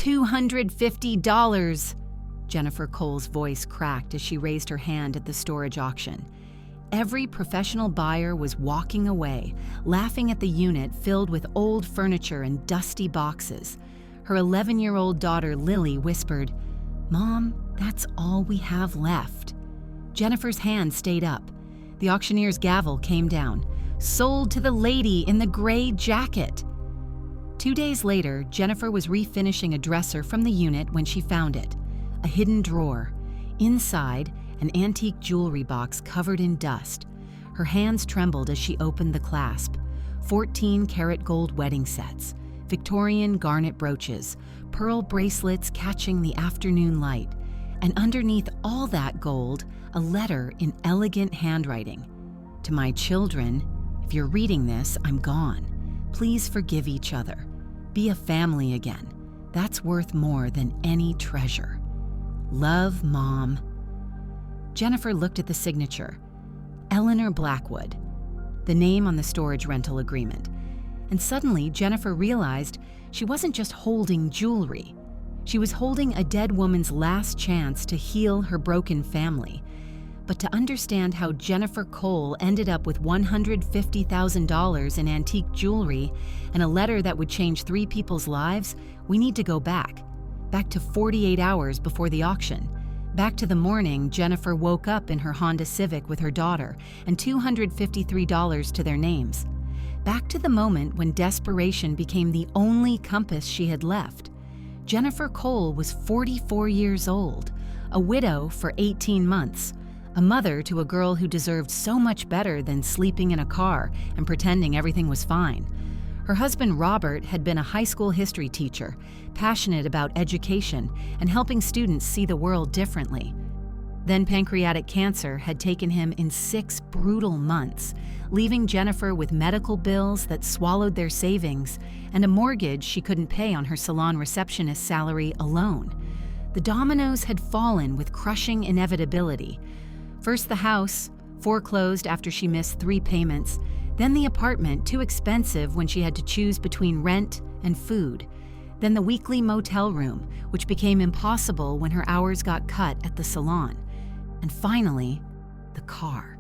$250. Jennifer Cole's voice cracked as she raised her hand at the storage auction. Every professional buyer was walking away, laughing at the unit filled with old furniture and dusty boxes. Her 11-year-old daughter Lily whispered, "Mom, that's all we have left." Jennifer's hand stayed up. The auctioneer's gavel came down. "Sold to the lady in the gray jacket." 2 days later, Jennifer was refinishing a dresser from the unit when she found it. A hidden drawer. Inside, an antique jewelry box covered in dust. Her hands trembled as she opened the clasp. 14-karat gold wedding sets, Victorian garnet brooches, pearl bracelets catching the afternoon light, and underneath all that gold, a letter in elegant handwriting. "To my children, if you're reading this, I'm gone. Please forgive each other. Be a family again. That's worth more than any treasure. Love, Mom." Jennifer looked at the signature, Eleanor Blackwood, the name on the storage rental agreement. And suddenly, Jennifer realized she wasn't just holding jewelry. She was holding a dead woman's last chance to heal her broken family. But to understand how Jennifer Cole ended up with $150,000 in antique jewelry and a letter that would change 3 people's lives, we need to go back to 48 hours before the auction. Back to the morning Jennifer woke up in her Honda Civic with her daughter and $253 to their names. Back to the moment when desperation became the only compass she had left. Jennifer Cole was 44 years old, a widow for 18 months, a mother to a girl who deserved so much better than sleeping in a car and pretending everything was fine. Her husband Robert had been a high school history teacher, passionate about education and helping students see the world differently. Then pancreatic cancer had taken him in 6 brutal months, leaving Jennifer with medical bills that swallowed their savings and a mortgage she couldn't pay on her salon receptionist's salary alone. The dominoes had fallen with crushing inevitability. First the house, foreclosed after she missed 3 payments, then the apartment, too expensive when she had to choose between rent and food, then the weekly motel room, which became impossible when her hours got cut at the salon, and finally, the car.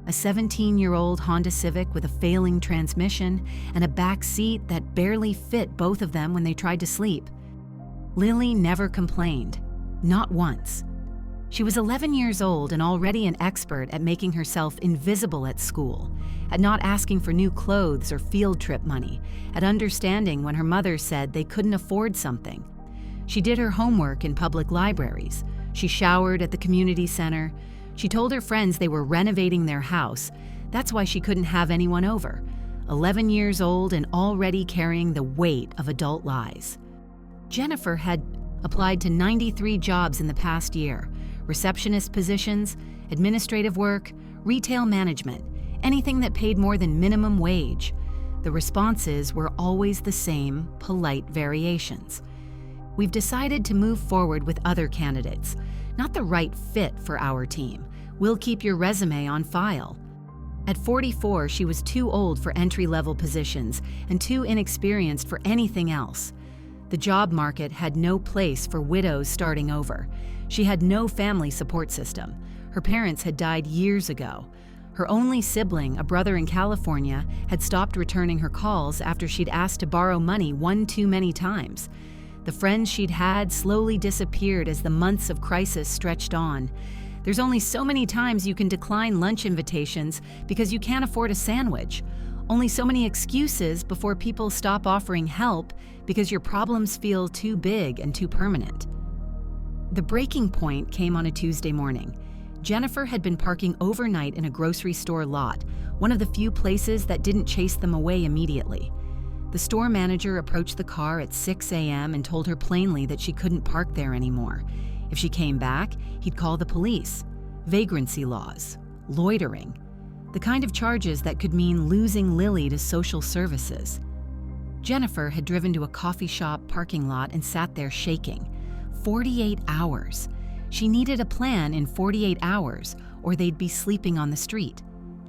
A 17-year-old Honda Civic with a failing transmission and a back seat that barely fit both of them when they tried to sleep. Lily never complained, not once. She was 11 years old and already an expert at making herself invisible at school, at not asking for new clothes or field trip money, at understanding when her mother said they couldn't afford something. She did her homework in public libraries. She showered at the community center. She told her friends they were renovating their house. That's why she couldn't have anyone over. 11 years old and already carrying the weight of adult lies. Jennifer had applied to 93 jobs in the past year. Receptionist positions, administrative work, retail management, anything that paid more than minimum wage. The responses were always the same, polite variations. We've decided to move forward with other candidates, not the right fit for our team. We'll keep your resume on file. At 44, she was too old for entry-level positions and too inexperienced for anything else. The job market had no place for widows starting over. She had no family support system. Her parents had died years ago. Her only sibling, a brother in California, had stopped returning her calls after she'd asked to borrow money one too many times. The friends she'd had slowly disappeared as the months of crisis stretched on. There's only so many times you can decline lunch invitations because you can't afford a sandwich. Only so many excuses before people stop offering help because your problems feel too big and too permanent. The breaking point came on a Tuesday morning. Jennifer had been parking overnight in a grocery store lot, one of the few places that didn't chase them away immediately. The store manager approached the car at 6 a.m. and told her plainly that she couldn't park there anymore. If she came back, he'd call the police. Vagrancy laws, loitering, the kind of charges that could mean losing Lily to social services. Jennifer had driven to a coffee shop parking lot and sat there shaking. 48 hours. She needed a plan in 48 hours, or they'd be sleeping on the street.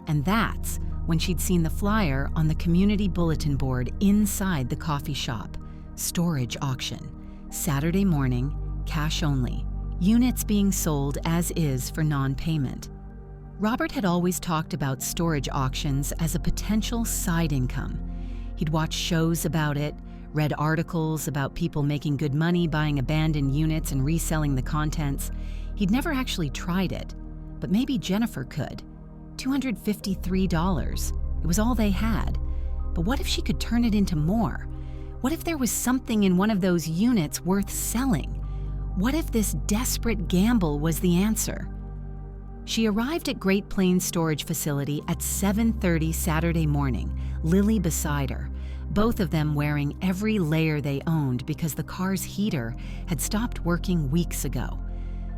And that's when she'd seen the flyer on the community bulletin board inside the coffee shop. Storage auction. Saturday morning, cash only, units being sold as is for non-payment. Robert had always talked about storage auctions as a potential side income. He'd watched shows about it, read articles about people making good money buying abandoned units and reselling the contents. He'd never actually tried it, but maybe Jennifer could. $253. It was all they had. But what if she could turn it into more? What if there was something in one of those units worth selling? What if this desperate gamble was the answer? She arrived at Great Plains Storage Facility at 7:30 Saturday morning, Lily beside her, both of them wearing every layer they owned because the car's heater had stopped working weeks ago.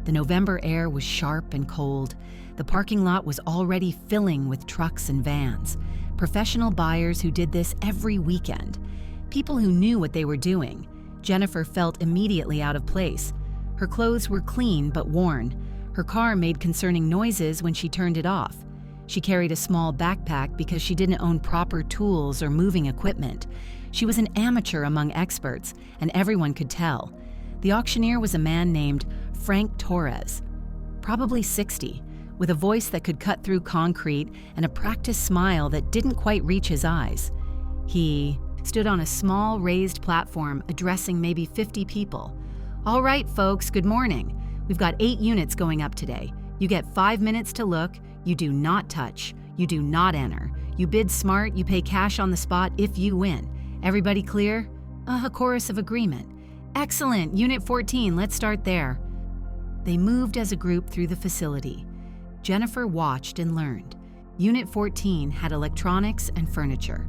The November air was sharp and cold. The parking lot was already filling with trucks and vans, professional buyers who did this every weekend, people who knew what they were doing. Jennifer felt immediately out of place. Her clothes were clean but worn. Her car made concerning noises when she turned it off. She carried a small backpack because she didn't own proper tools or moving equipment. She was an amateur among experts, and everyone could tell. The auctioneer was a man named Frank Torres, probably 60, with a voice that could cut through concrete and a practiced smile that didn't quite reach his eyes. He stood on a small raised platform addressing maybe 50 people. "All right, folks, good morning. We've got 8 units going up today. You get 5 minutes to look. You do not touch. You do not enter. You bid smart. You pay cash on the spot if you win. Everybody clear?" A chorus of agreement. "Excellent. Unit 14, let's start there." They moved as a group through the facility. Jennifer watched and learned. Unit 14 had electronics and furniture.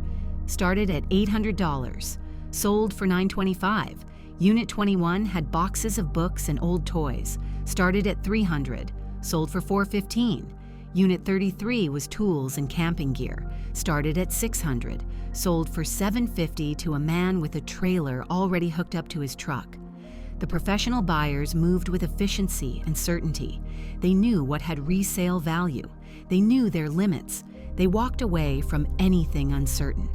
Started at $800. Sold for $925. Unit 21 had boxes of books and old toys. Started at $300. Sold for $415. Unit 33 was tools and camping gear. Started at $600. Sold for $750 to a man with a trailer already hooked up to his truck. The professional buyers moved with efficiency and certainty. They knew what had resale value. They knew their limits. They walked away from anything uncertain,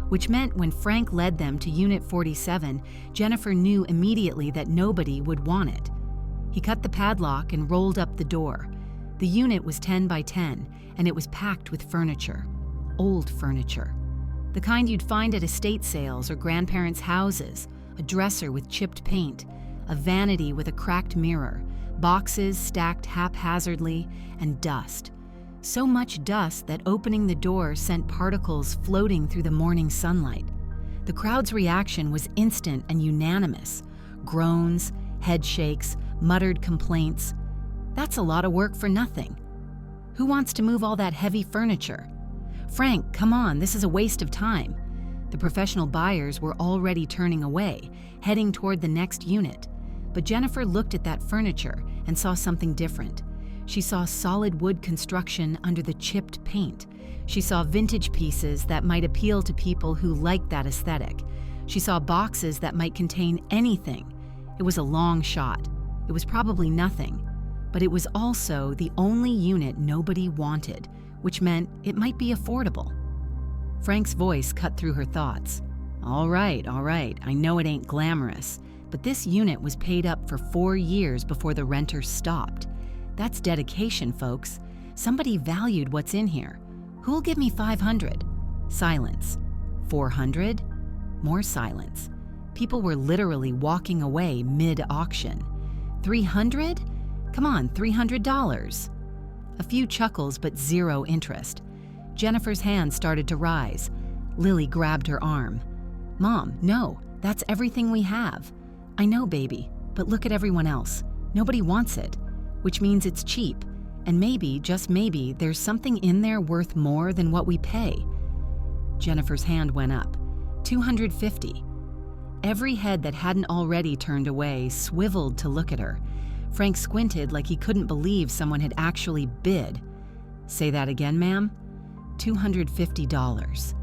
which meant when Frank led them to Unit 47, Jennifer knew immediately that nobody would want it. He cut the padlock and rolled up the door. The unit was 10 by 10, and it was packed with furniture. Old furniture. The kind you'd find at estate sales or grandparents' houses, a dresser with chipped paint, a vanity with a cracked mirror, boxes stacked haphazardly, and dust. So much dust that opening the door sent particles floating through the morning sunlight. The crowd's reaction was instant and unanimous. Groans, head shakes, muttered complaints. That's a lot of work for nothing. Who wants to move all that heavy furniture? Frank, come on, this is a waste of time. The professional buyers were already turning away, heading toward the next unit. But Jennifer looked at that furniture and saw something different. She saw solid wood construction under the chipped paint. She saw vintage pieces that might appeal to people who liked that aesthetic. She saw boxes that might contain anything. It was a long shot. It was probably nothing. But it was also the only unit nobody wanted, which meant it might be affordable. Frank's voice cut through her thoughts. All right, I know it ain't glamorous, but this unit was paid up for 4 years before the renter stopped. That's dedication, folks. Somebody valued what's in here. Who'll give me $500? Silence. $400? More silence. People were literally walking away mid-auction. $300? Come on, $300. A few chuckles, but zero interest. Jennifer's hand started to rise. Lily grabbed her arm. Mom, no, that's everything we have. I know, baby, but look at everyone else. Nobody wants it, which means it's cheap. And maybe, just maybe, there's something in there worth more than what we pay. Jennifer's hand went up. $250. Every head that hadn't already turned away swiveled to look at her. Frank squinted like he couldn't believe someone had actually bid. Say that again, ma'am? $250.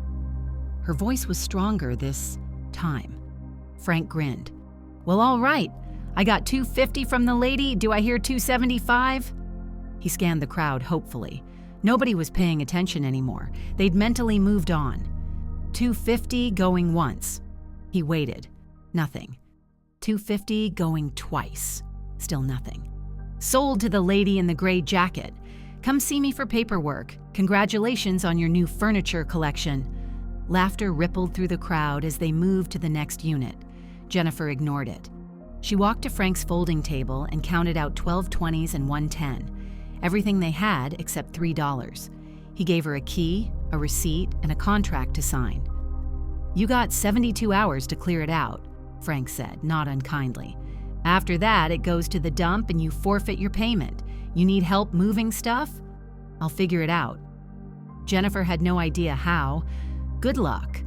Her voice was stronger this time. Frank grinned. Well, all right. I got $250 from the lady. Do I hear $275? He scanned the crowd hopefully. Nobody was paying attention anymore. They'd mentally moved on. $250 going once. He waited. Nothing. $250 going twice. Still nothing. Sold to the lady in the gray jacket. Come see me for paperwork. Congratulations on your new furniture collection. Laughter rippled through the crowd as they moved to the next unit. Jennifer ignored it. She walked to Frank's folding table and counted out 12 20s and one 10. Everything they had except $3. He gave her a key, a receipt, and a contract to sign. You got 72 hours to clear it out, Frank said, not unkindly. After that, it goes to the dump and you forfeit your payment. You need help moving stuff? I'll figure it out. Jennifer had no idea how. Good luck.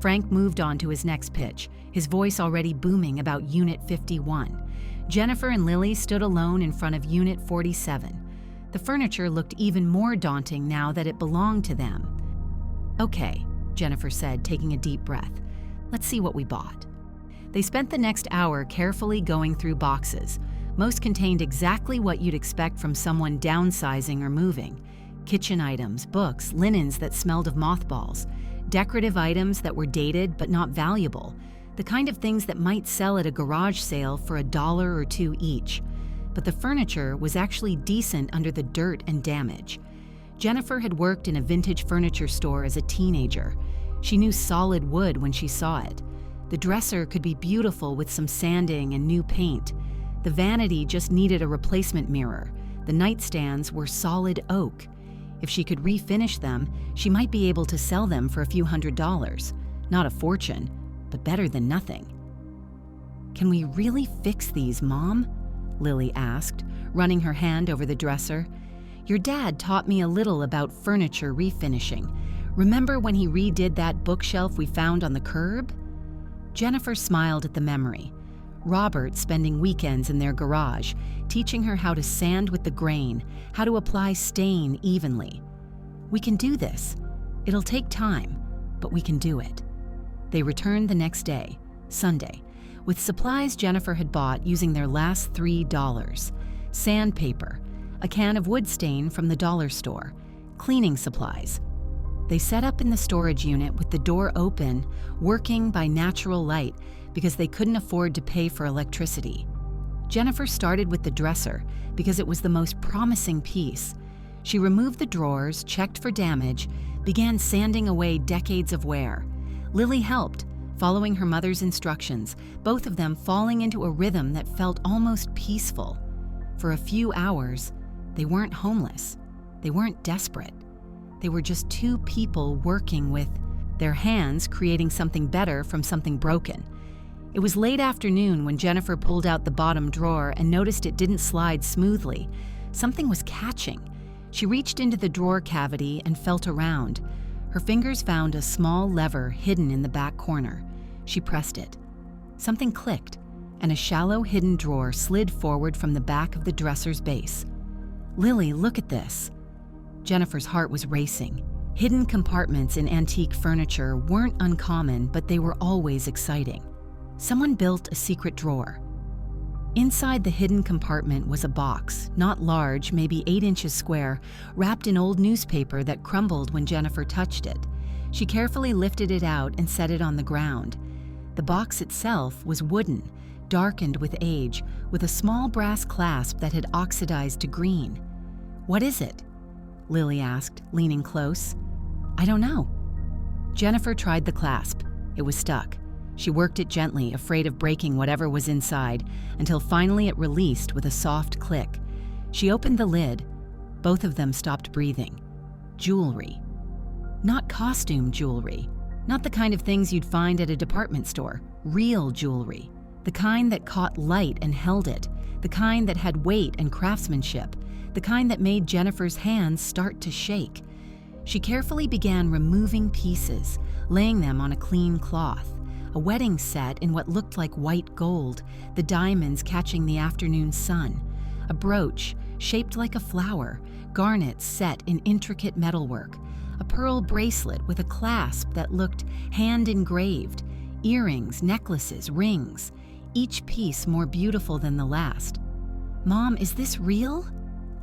Frank moved on to his next pitch, his voice already booming about Unit 51. Jennifer and Lily stood alone in front of Unit 47. The furniture looked even more daunting now that it belonged to them. Okay, Jennifer said, taking a deep breath. Let's see what we bought. They spent the next hour carefully going through boxes. Most contained exactly what you'd expect from someone downsizing or moving. Kitchen items, books, linens that smelled of mothballs, decorative items that were dated but not valuable, the kind of things that might sell at a garage sale for $1 or $2 each. But the furniture was actually decent under the dirt and damage. Jennifer had worked in a vintage furniture store as a teenager. She knew solid wood when she saw it. The dresser could be beautiful with some sanding and new paint. The vanity just needed a replacement mirror. The nightstands were solid oak. If she could refinish them, she might be able to sell them for a few $100s. Not a fortune, but better than nothing. Can we really fix these, Mom? Lily asked, running her hand over the dresser. Your dad taught me a little about furniture refinishing. Remember when he redid that bookshelf we found on the curb? Jennifer smiled at the memory. Robert spending weekends in their garage, teaching her how to sand with the grain, how to apply stain evenly. We can do this. It'll take time, but we can do it. They returned the next day, Sunday, with supplies Jennifer had bought using their last $3. Sandpaper, a can of wood stain from the dollar store, cleaning supplies. They set up in the storage unit with the door open, working by natural light because they couldn't afford to pay for electricity. Jennifer started with the dresser because it was the most promising piece. She removed the drawers, checked for damage, began sanding away decades of wear. Lily helped, following her mother's instructions, both of them falling into a rhythm that felt almost peaceful. For a few hours, they weren't homeless. They weren't desperate. They were just two people working with their hands, creating something better from something broken. It was late afternoon when Jennifer pulled out the bottom drawer and noticed it didn't slide smoothly. Something was catching. She reached into the drawer cavity and felt around. Her fingers found a small lever hidden in the back corner. She pressed it. Something clicked, and a shallow hidden drawer slid forward from the back of the dresser's base. Lily, look at this. Jennifer's heart was racing. Hidden compartments in antique furniture weren't uncommon, but they were always exciting. Someone built a secret drawer. Inside the hidden compartment was a box, not large, maybe 8 inches square, wrapped in old newspaper that crumbled when Jennifer touched it. She carefully lifted it out and set it on the ground. The box itself was wooden, darkened with age, with a small brass clasp that had oxidized to green. What is it? Lily asked, leaning close. I don't know. Jennifer tried the clasp. It was stuck. She worked it gently, afraid of breaking whatever was inside, until finally it released with a soft click. She opened the lid. Both of them stopped breathing. Jewelry. Not costume jewelry. Not the kind of things you'd find at a department store. Real jewelry. The kind that caught light and held it. The kind that had weight and craftsmanship. The kind that made Jennifer's hands start to shake. She carefully began removing pieces, laying them on a clean cloth. A wedding set in what looked like white gold, the diamonds catching the afternoon sun. A brooch shaped like a flower, garnets set in intricate metalwork. A pearl bracelet with a clasp that looked hand-engraved. Earrings, necklaces, rings, each piece more beautiful than the last. Mom, is this real?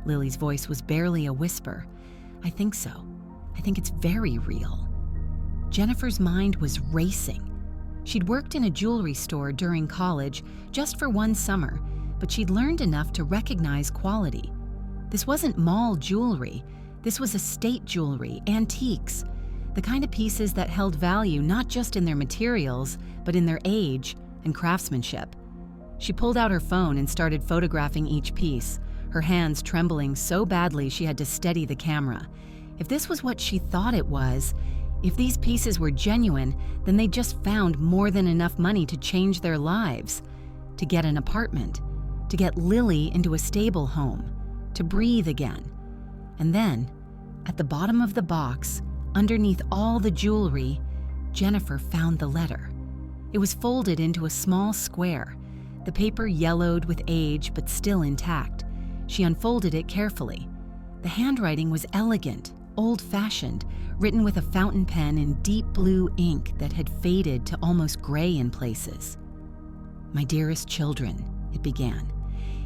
Lily's voice was barely a whisper. I think so. I think it's very real. Jennifer's mind was racing. She'd worked in a jewelry store during college just for one summer, but she'd learned enough to recognize quality. This wasn't mall jewelry. This was estate jewelry, antiques, the kind of pieces that held value not just in their materials, but in their age and craftsmanship. She pulled out her phone and started photographing each piece, her hands trembling so badly she had to steady the camera. If this was what she thought it was, if these pieces were genuine, then they just found more than enough money to change their lives, to get an apartment, to get Lily into a stable home, to breathe again. And then, at the bottom of the box, underneath all the jewelry, Jennifer found the letter. It was folded into a small square, the paper yellowed with age but still intact. She unfolded it carefully. The handwriting was elegant, old-fashioned, written with a fountain pen in deep blue ink that had faded to almost gray in places. "My dearest children," it began.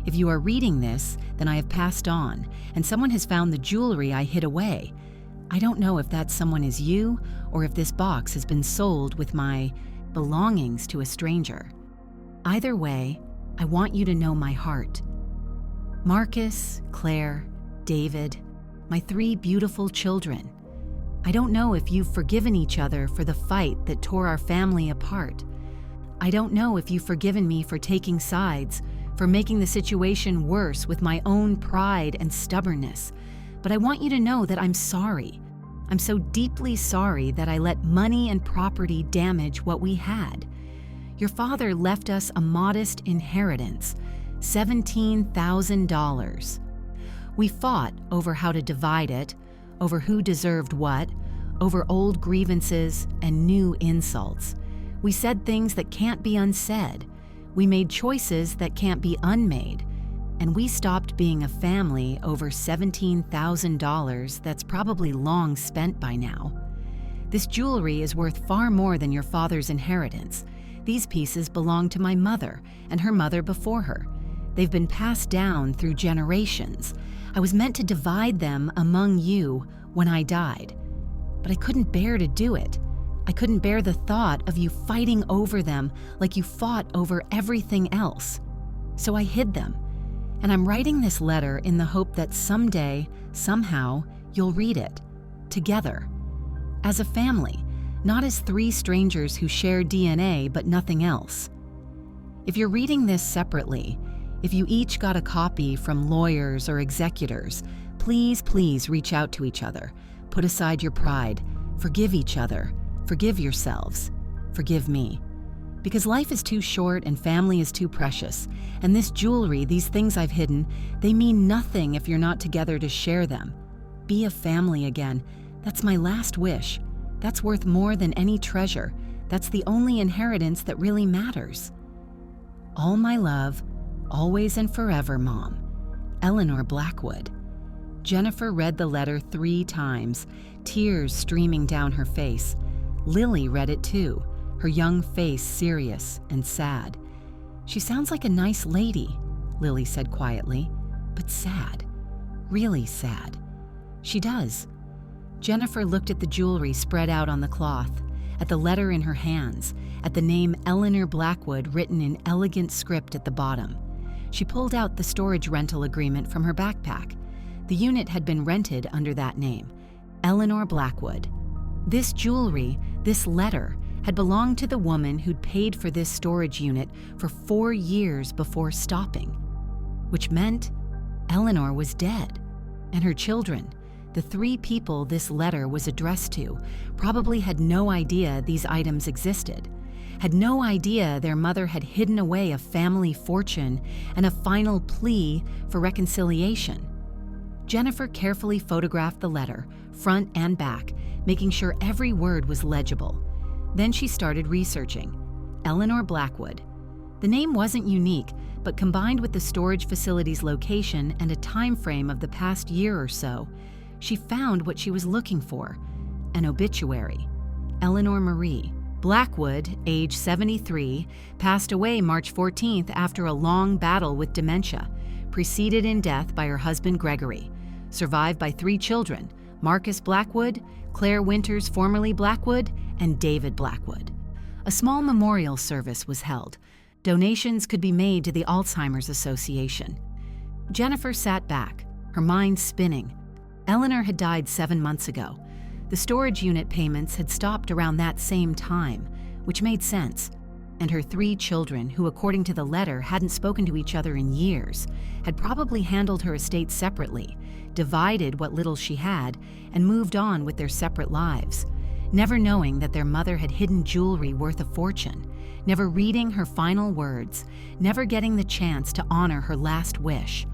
"If you are reading this, then I have passed on, and someone has found the jewelry I hid away. I don't know if that someone is you, or if this box has been sold with my belongings to a stranger. Either way, I want you to know my heart. Marcus, Claire, David, my 3 beautiful children. I don't know if you've forgiven each other for the fight that tore our family apart. I don't know if you've forgiven me for taking sides, for making the situation worse with my own pride and stubbornness, but I want you to know that I'm sorry. I'm so deeply sorry that I let money and property damage what we had. Your father left us a modest inheritance, $17,000. We fought over how to divide it, over who deserved what, over old grievances and new insults. We said things that can't be unsaid. We made choices that can't be unmade. And we stopped being a family over $17,000 that's probably long spent by now. This jewelry is worth far more than your father's inheritance. These pieces belong to my mother and her mother before her. They've been passed down through generations. I was meant to divide them among you when I died, but I couldn't bear to do it. I couldn't bear the thought of you fighting over them like you fought over everything else. So I hid them, and I'm writing this letter in the hope that someday, somehow, you'll read it, together, as a family, not as 3 strangers who share DNA but nothing else. If you're reading this separately, if you each got a copy from lawyers or executors, please reach out to each other. Put aside your pride. Forgive each other. Forgive yourselves. Forgive me. Because life is too short and family is too precious. And this jewelry, these things I've hidden, they mean nothing if you're not together to share them. Be a family again. That's my last wish. That's worth more than any treasure. That's the only inheritance that really matters. All my love, always and forever, Mom. Eleanor Blackwood. Jennifer read the letter 3 times, tears streaming down her face. Lily read it too, her young face serious and sad. "She sounds like a nice lady," Lily said quietly, "but sad, really sad." "She does." Jennifer looked at the jewelry spread out on the cloth, at the letter in her hands, at the name Eleanor Blackwood written in elegant script at the bottom. She pulled out the storage rental agreement from her backpack. The unit had been rented under that name, Eleanor Blackwood. This jewelry, this letter, had belonged to the woman who'd paid for this storage unit for 4 years before stopping, which meant Eleanor was dead, and her children, the 3 people this letter was addressed to, probably had no idea these items existed, had no idea their mother had hidden away a family fortune and a final plea for reconciliation. Jennifer carefully photographed the letter, front and back, making sure every word was legible. Then she started researching. Eleanor Blackwood. The name wasn't unique, but combined with the storage facility's location and a time frame of the past year or so, she found what she was looking for: an obituary. Eleanor Marie Blackwood, age 73, passed away March 14th after a long battle with dementia, preceded in death by her husband Gregory, survived by 3 children: Marcus Blackwood, Claire Winters, formerly Blackwood, and David Blackwood. A A small memorial service was held. Donations could be made to the Alzheimer's Association. Jennifer sat back, her mind spinning. Eleanor had died 7 months ago. The storage unit payments had stopped around that same time, which made sense. And her 3 children, who according to the letter hadn't spoken to each other in years, had probably handled her estate separately, divided what little she had, and moved on with their separate lives, never knowing that their mother had hidden jewelry worth a fortune, never reading her final words, never getting the chance to honor her last wish.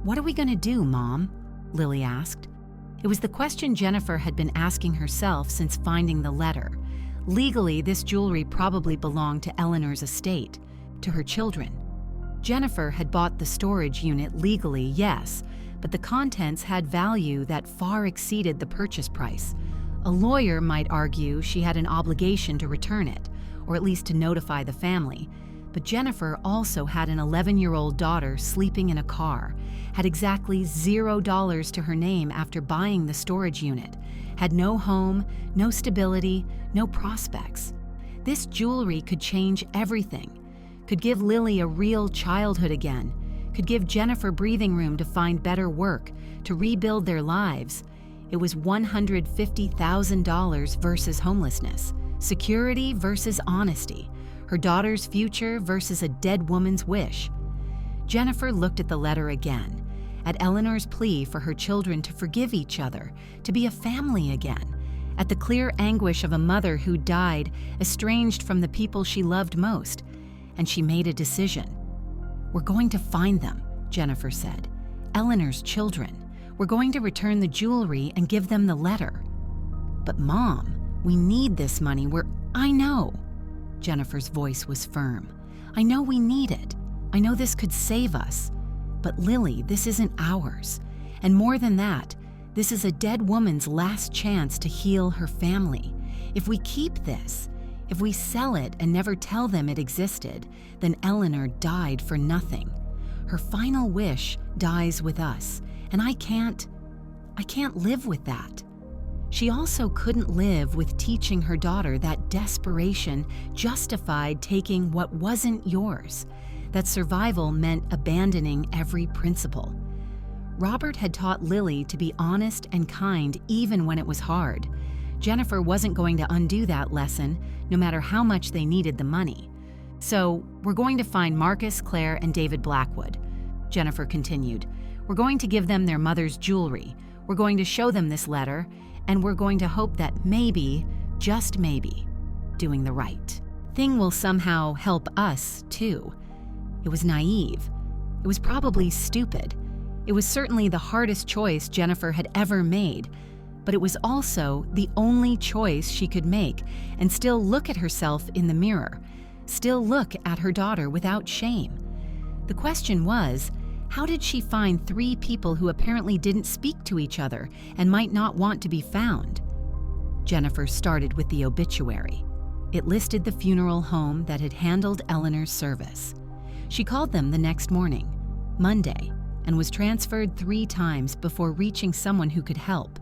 "What are we going to do, Mom?" Lily asked. It was the question Jennifer had been asking herself since finding the letter. Legally, this jewelry probably belonged to Eleanor's estate, to her children. Jennifer had bought the storage unit legally, yes, but the contents had value that far exceeded the purchase price. A lawyer might argue she had an obligation to return it, or at least to notify the family. But Jennifer also had an 11-year-old daughter sleeping in a car, had exactly $0 to her name after buying the storage unit, had no home, no stability, no prospects. This jewelry could change everything, could give Lily a real childhood again, could give Jennifer breathing room to find better work, to rebuild their lives. It was $150,000 versus homelessness, security versus honesty, her daughter's future versus a dead woman's wish. Jennifer looked at the letter again, at Eleanor's plea for her children to forgive each other, to be a family again, at the clear anguish of a mother who died, estranged from the people she loved most, and she made a decision. "We're going to find them," Jennifer said. "Eleanor's children. We're going to return the jewelry and give them the letter." "But Mom, we need this money. I know." Jennifer's voice was firm. "I know we need it. I know this could save us. But Lily, this isn't ours. And more than that, this is a dead woman's last chance to heal her family. If we keep this, if we sell it and never tell them it existed, then Eleanor died for nothing. Her final wish dies with us, and I can't live with that." She also couldn't live with teaching her daughter that desperation justified taking what wasn't yours, that survival meant abandoning every principle. Robert had taught Lily to be honest and kind even when it was hard. Jennifer wasn't going to undo that lesson, no matter how much they needed the money. "So, we're going to find Marcus, Claire, and David Blackwood," Jennifer continued. "We're going to give them their mother's jewelry. We're going to show them this letter, and we're going to hope that maybe, just maybe, doing the right thing will somehow help us, too." It was naive. It was probably stupid. It was certainly the hardest choice Jennifer had ever made, but it was also the only choice she could make and still look at herself in the mirror, still look at her daughter without shame. The question was, how did she find 3 people who apparently didn't speak to each other and might not want to be found? Jennifer started with the obituary. It listed the funeral home that had handled Eleanor's service. She called them the next morning, Monday, and was transferred 3 times before reaching someone who could help.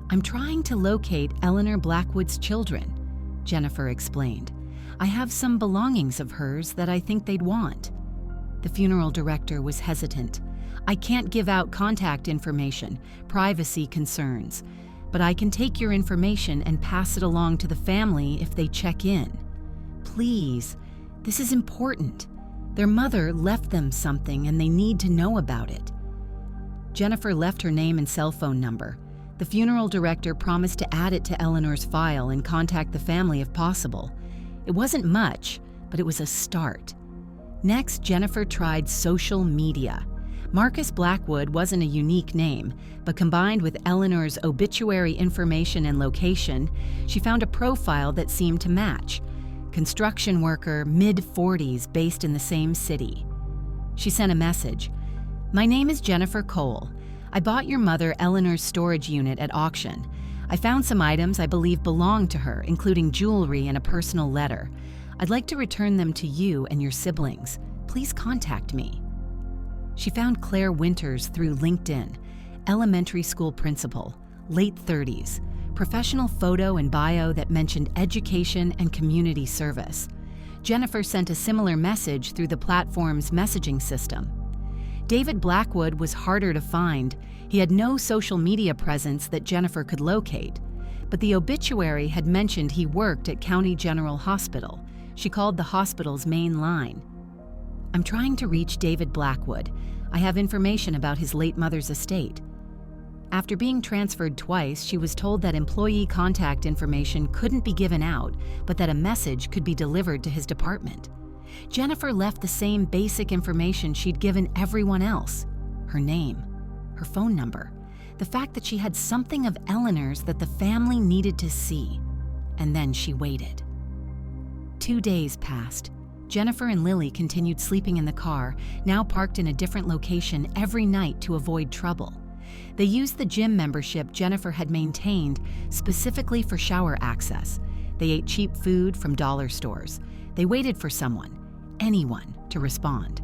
"I'm trying to locate Eleanor Blackwood's children," Jennifer explained. "I have some belongings of hers that I think they'd want." The funeral director was hesitant. "I can't give out contact information, privacy concerns, but I can take your information and pass it along to the family if they check in. Please, this is important. Their mother left them something and they need to know about it." Jennifer left her name and cell phone number. The funeral director promised to add it to Eleanor's file and contact the family if possible. It wasn't much, but it was a start. Next, Jennifer tried social media. Marcus Blackwood wasn't a unique name, but combined with Eleanor's obituary information and location, she found a profile that seemed to match. Construction worker, mid-40s, based in the same city. She sent a message. "My name is Jennifer Cole. I bought your mother Eleanor's storage unit at auction. I found some items I believe belong to her, including jewelry and a personal letter. I'd like to return them to you and your siblings. Please contact me." She found Claire Winters through LinkedIn, elementary school principal, late 30s, professional photo and bio that mentioned education and community service. Jennifer sent a similar message through the platform's messaging system. David Blackwood was harder to find. He had no social media presence that Jennifer could locate. But the obituary had mentioned he worked at County General Hospital. She called the hospital's main line. "I'm trying to reach David Blackwood. I have information about his late mother's estate." After being transferred twice, she was told that employee contact information couldn't be given out, but that a message could be delivered to his department. Jennifer left the same basic information she'd given everyone else: her name, her phone number, the fact that she had something of Eleanor's that the family needed to see. And then she waited. 2 days passed. Jennifer and Lily continued sleeping in the car, now parked in a different location every night to avoid trouble. They used the gym membership Jennifer had maintained specifically for shower access. They ate cheap food from dollar stores. They waited for someone, anyone, to respond.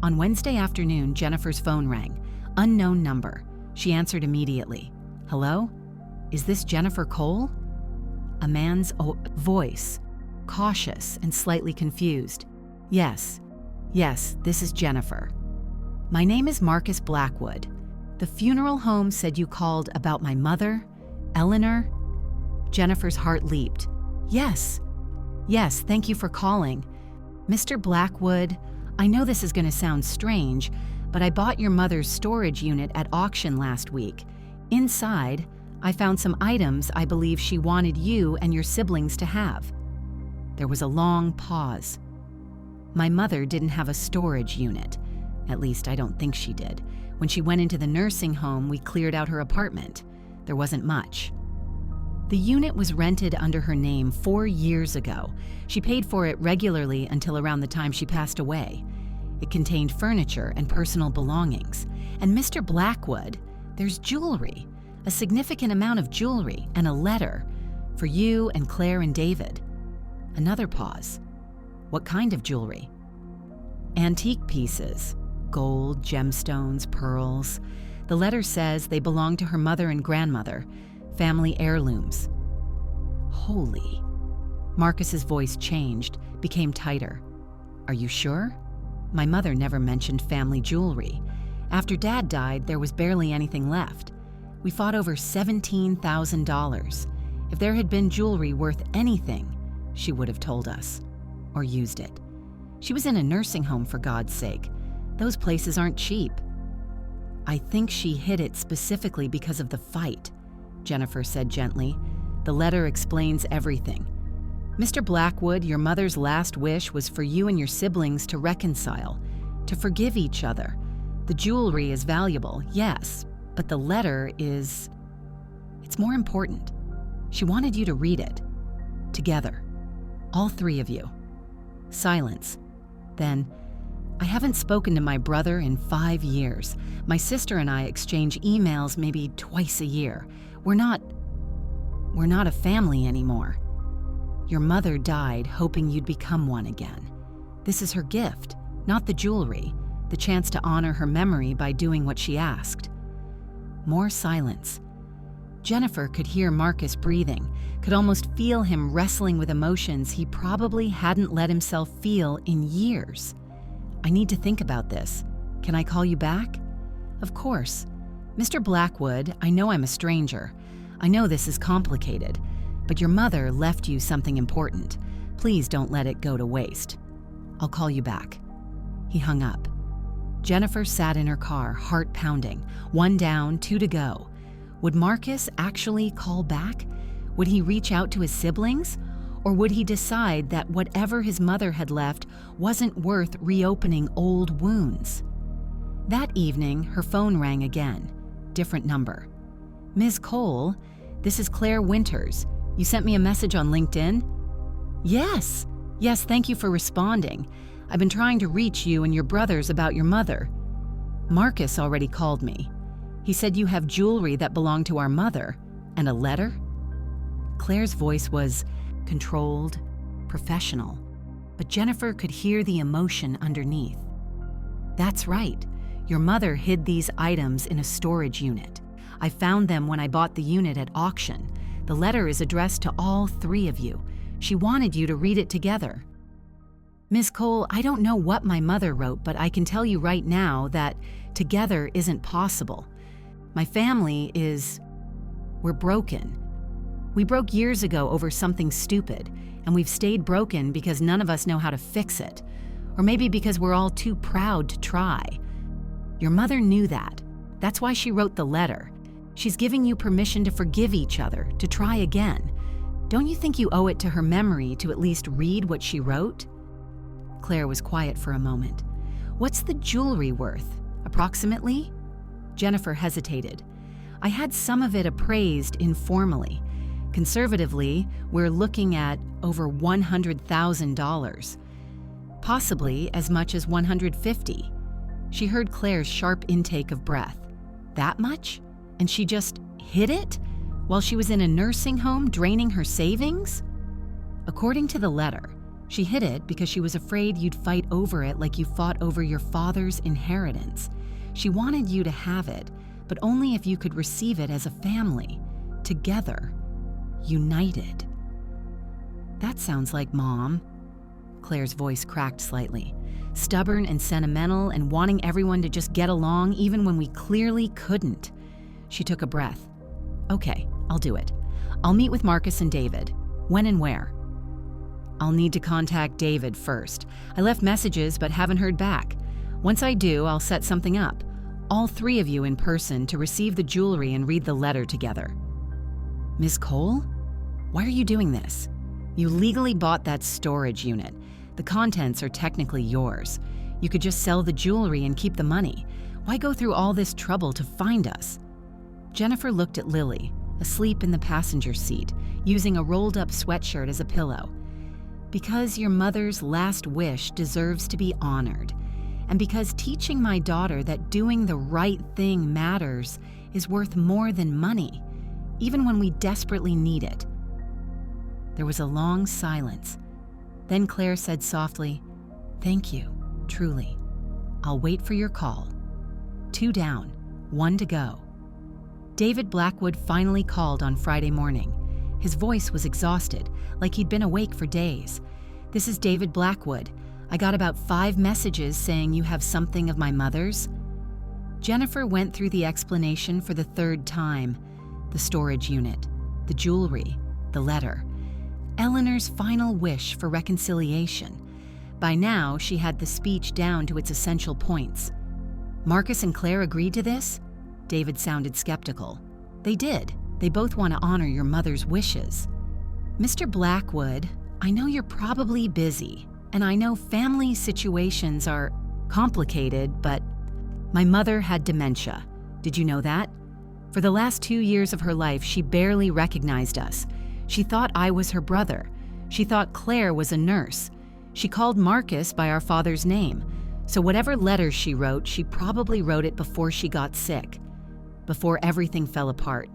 On Wednesday afternoon, Jennifer's phone rang. Unknown number. She answered immediately. "Hello? Is this Jennifer Cole?" A man's voice, cautious and slightly confused. Yes, this is Jennifer. "My name is Marcus Blackwood. The funeral home said you called about my mother, Eleanor." Jennifer's heart leaped. Yes, thank you for calling. "Mr. Blackwood, I know this is going to sound strange, but I bought your mother's storage unit at auction last week. Inside, I found some items I believe she wanted you and your siblings to have." There was a long pause. "My mother didn't have a storage unit. At least, I don't think she did. When she went into the nursing home, we cleared out her apartment. There wasn't much." The unit was rented under her name 4 years ago. She paid for it regularly until around the time she passed away. It contained furniture and personal belongings. And Mr. Blackwood, there's jewelry, a significant amount of jewelry, and a letter for you and Claire and David. Another pause. "What kind of jewelry?" "Antique pieces, gold, gemstones, pearls. The letter says they belong to her mother and grandmother, family heirlooms." Holy. Marcus's voice changed, became tighter. "Are you sure? My mother never mentioned family jewelry. After Dad died, there was barely anything left. We fought over $17,000. If there had been jewelry worth anything, she would have told us. Or used it. She was in a nursing home, for God's sake. Those places aren't cheap." "I think she hid it specifically because of the fight," Jennifer said gently. "The letter explains everything. Mr. Blackwood, your mother's last wish was for you and your siblings to reconcile, to forgive each other. The jewelry is valuable, yes, but the letter is... it's more important. She wanted you to read it. Together. All 3 of you." Silence. Then, "I haven't spoken to my brother in 5 years. My sister and I exchange emails maybe twice a year. We're not a family anymore. Your mother died hoping you'd become one again. This is her gift, not the jewelry, the chance to honor her memory by doing what she asked." More silence. Jennifer could hear Marcus breathing, could almost feel him wrestling with emotions he probably hadn't let himself feel in years. "I need to think about this. Can I call you back?" "Of course. Mr. Blackwood, I know I'm a stranger. I know this is complicated, but your mother left you something important. Please don't let it go to waste. I'll call you back." He hung up. Jennifer sat in her car, heart pounding. 1 down, 2 to go. Would Marcus actually call back? Would he reach out to his siblings? Or would he decide that whatever his mother had left wasn't worth reopening old wounds? That evening, her phone rang again. Different number. "Ms. Cole, this is Claire Winters. You sent me a message on LinkedIn?" Yes, thank you for responding. I've been trying to reach you and your brothers about your mother. Marcus already called me. He said you have jewelry that belonged to our mother, and a letter?" Claire's voice was controlled, professional, but Jennifer could hear the emotion underneath. "That's right. Your mother hid these items in a storage unit. I found them when I bought the unit at auction. The letter is addressed to all three of you. She wanted you to read it together. Miss Cole, I don't know what my mother wrote, but I can tell you right now that together isn't possible. My family we're broken. We broke years ago over something stupid, and we've stayed broken because none of us know how to fix it. Or maybe because we're all too proud to try. Your mother knew that. That's why she wrote the letter. She's giving you permission to forgive each other, to try again. Don't you think you owe it to her memory to at least read what she wrote? Claire was quiet for a moment. What's the jewelry worth, approximately? Jennifer hesitated. I had some of it appraised informally. Conservatively, we're looking at over $100,000. Possibly as much as $150,000. She heard Claire's sharp intake of breath. That much? And she just hid it? While she was in a nursing home draining her savings? According to the letter, she hid it because she was afraid you'd fight over it like you fought over your father's inheritance. She wanted you to have it, but only if you could receive it as a family, together, united. That sounds like Mom. Claire's voice cracked slightly. Stubborn and sentimental and wanting everyone to just get along even when we clearly couldn't. She took a breath. Okay, I'll do it. I'll meet with Marcus and David. When and where? I'll need to contact David first. I left messages but haven't heard back. Once I do, I'll set something up. All three of you in person to receive the jewelry and read the letter together. Miss Cole? Why are you doing this? You legally bought that storage unit. The contents are technically yours. You could just sell the jewelry and keep the money. Why go through all this trouble to find us? Jennifer looked at Lily, asleep in the passenger seat, using a rolled-up sweatshirt as a pillow. Because your mother's last wish deserves to be honored, and because teaching my daughter that doing the right thing matters is worth more than money, even when we desperately need it. There was a long silence. Then Claire said softly, "Thank you, truly. I'll wait for your call. 2 down, 1 to go." David Blackwood finally called on Friday morning. His voice was exhausted, like he'd been awake for days. "This is David Blackwood. I got about 5 messages saying you have something of my mother's." Jennifer went through the explanation for the 3rd time. The storage unit, the jewelry, the letter. Eleanor's final wish for reconciliation. By now, she had the speech down to its essential points. Marcus and Claire agreed to this? David sounded skeptical. They did. They both want to honor your mother's wishes. Mr. Blackwood, I know you're probably busy, and I know family situations are complicated, but my mother had dementia. Did you know that? For the last 2 years of her life, she barely recognized us. She thought I was her brother. She thought Claire was a nurse. She called Marcus by our father's name. So whatever letters she wrote, she probably wrote it before she got sick, before everything fell apart.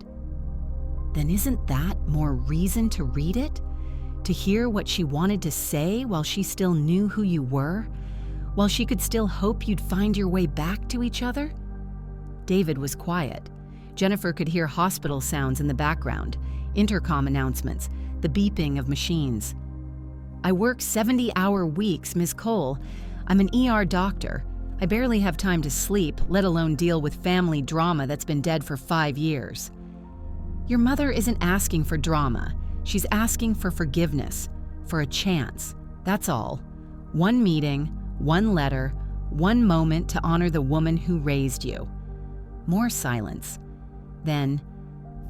Then isn't that more reason to read it? To hear what she wanted to say while she still knew who you were? While she could still hope you'd find your way back to each other? David was quiet. Jennifer could hear hospital sounds in the background, intercom announcements, the beeping of machines. I work 70-hour weeks, Miss Cole. I'm an ER doctor. I barely have time to sleep, let alone deal with family drama that's been dead for 5 years. Your mother isn't asking for drama. She's asking for forgiveness, for a chance. That's all. 1 meeting, 1 letter, 1 moment to honor the woman who raised you. More silence. Then,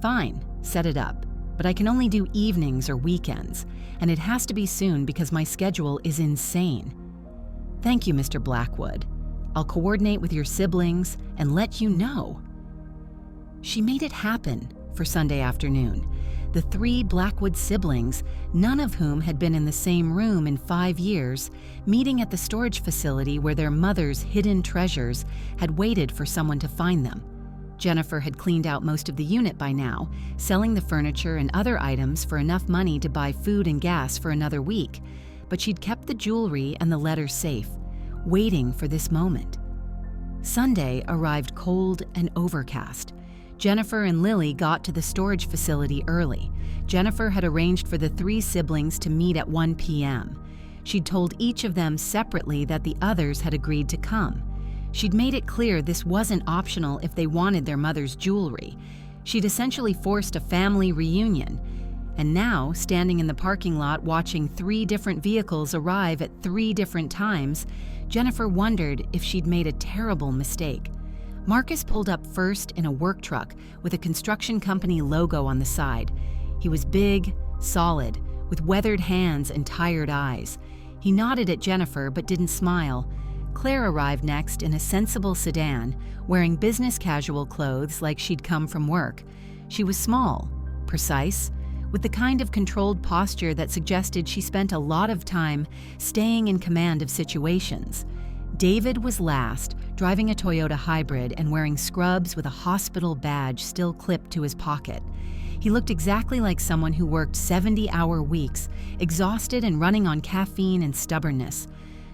fine, set it up. But I can only do evenings or weekends, and it has to be soon because my schedule is insane. Thank you, Mr. Blackwood. I'll coordinate with your siblings and let you know. She made it happen for Sunday afternoon. The 3 Blackwood siblings, none of whom had been in the same room in 5 years, meeting at the storage facility where their mother's hidden treasures had waited for someone to find them. Jennifer had cleaned out most of the unit by now, selling the furniture and other items for enough money to buy food and gas for another week, but she'd kept the jewelry and the letter safe, waiting for this moment. Sunday arrived cold and overcast. Jennifer and Lily got to the storage facility early. Jennifer had arranged for the three siblings to meet at 1 p.m. She'd told each of them separately that the others had agreed to come. She'd made it clear this wasn't optional if they wanted their mother's jewelry. She'd essentially forced a family reunion. And now, standing in the parking lot watching 3 different vehicles arrive at 3 different times, Jennifer wondered if she'd made a terrible mistake. Marcus pulled up first in a work truck with a construction company logo on the side. He was big, solid, with weathered hands and tired eyes. He nodded at Jennifer but didn't smile. Claire arrived next in a sensible sedan, wearing business casual clothes like she'd come from work. She was small, precise, with the kind of controlled posture that suggested she spent a lot of time staying in command of situations. David was last, driving a Toyota hybrid and wearing scrubs with a hospital badge still clipped to his pocket. He looked exactly like someone who worked 70-hour weeks, exhausted and running on caffeine and stubbornness.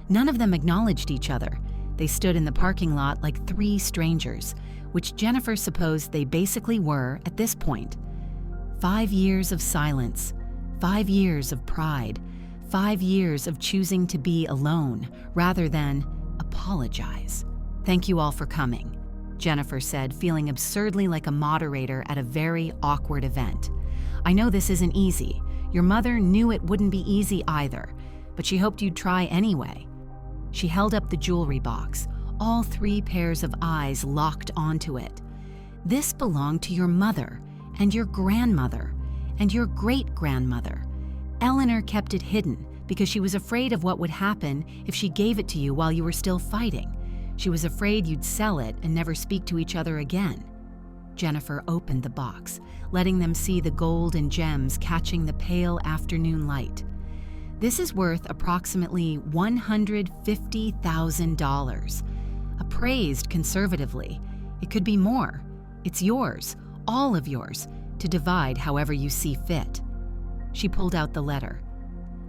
None of them acknowledged each other. They stood in the parking lot like 3 strangers, which Jennifer supposed they basically were at this point. 5 years of silence, 5 years of pride, 5 years of choosing to be alone rather than apologize. "Thank you all for coming," Jennifer said, feeling absurdly like a moderator at a very awkward event. "I know this isn't easy. Your mother knew it wouldn't be easy either, but she hoped you'd try anyway." She held up the jewelry box, all 3 pairs of eyes locked onto it. "This belonged to your mother, and your grandmother, and your great-grandmother. Eleanor kept it hidden because she was afraid of what would happen if she gave it to you while you were still fighting. She was afraid you'd sell it and never speak to each other again." Jennifer opened the box, letting them see the gold and gems catching the pale afternoon light. "This is worth approximately $150,000. Appraised conservatively. It could be more. It's yours. All of yours, to divide however you see fit." She pulled out the letter.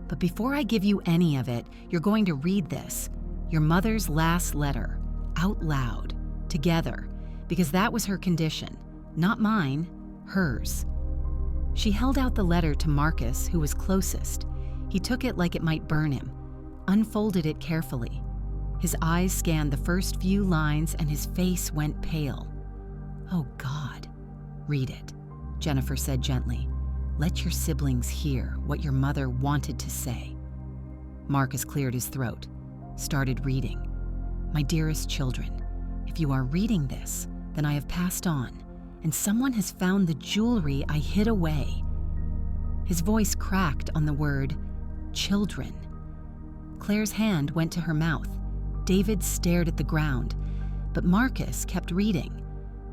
"But before I give you any of it, you're going to read this, your mother's last letter, out loud, together, because that was her condition, not mine, hers." She held out the letter to Marcus, who was closest. He took it like it might burn him, unfolded it carefully. His eyes scanned the first few lines and his face went pale. "Oh God. Read it," Jennifer said gently. "Let your siblings hear what your mother wanted to say." Marcus cleared his throat, started reading. "My dearest children, if you are reading this, then I have passed on, and someone has found the jewelry I hid away." His voice cracked on the word, children. Claire's hand went to her mouth. David stared at the ground, but Marcus kept reading.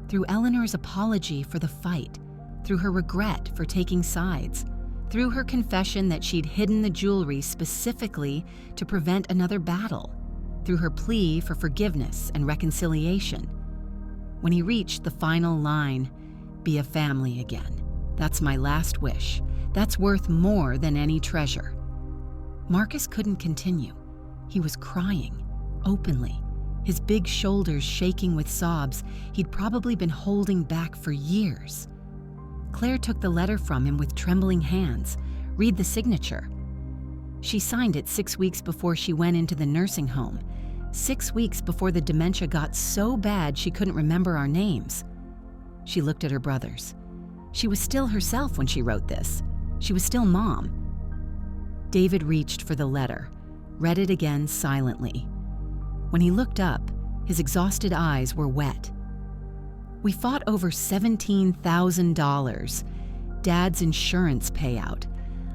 Through Eleanor's apology for the fight, through her regret for taking sides, through her confession that she'd hidden the jewelry specifically to prevent another battle, through her plea for forgiveness and reconciliation. When he reached the final line, "Be a family again. That's my last wish. That's worth more than any treasure." Marcus couldn't continue. He was crying, openly, his big shoulders shaking with sobs he'd probably been holding back for years. Claire took the letter from him with trembling hands. "Read the signature." She signed it 6 weeks before she went into the nursing home, 6 weeks before the dementia got so bad she couldn't remember our names. She looked at her brothers. She was still herself when she wrote this. She was still Mom. David reached for the letter, read it again silently. When he looked up, his exhausted eyes were wet. "We fought over $17,000. Dad's insurance payout.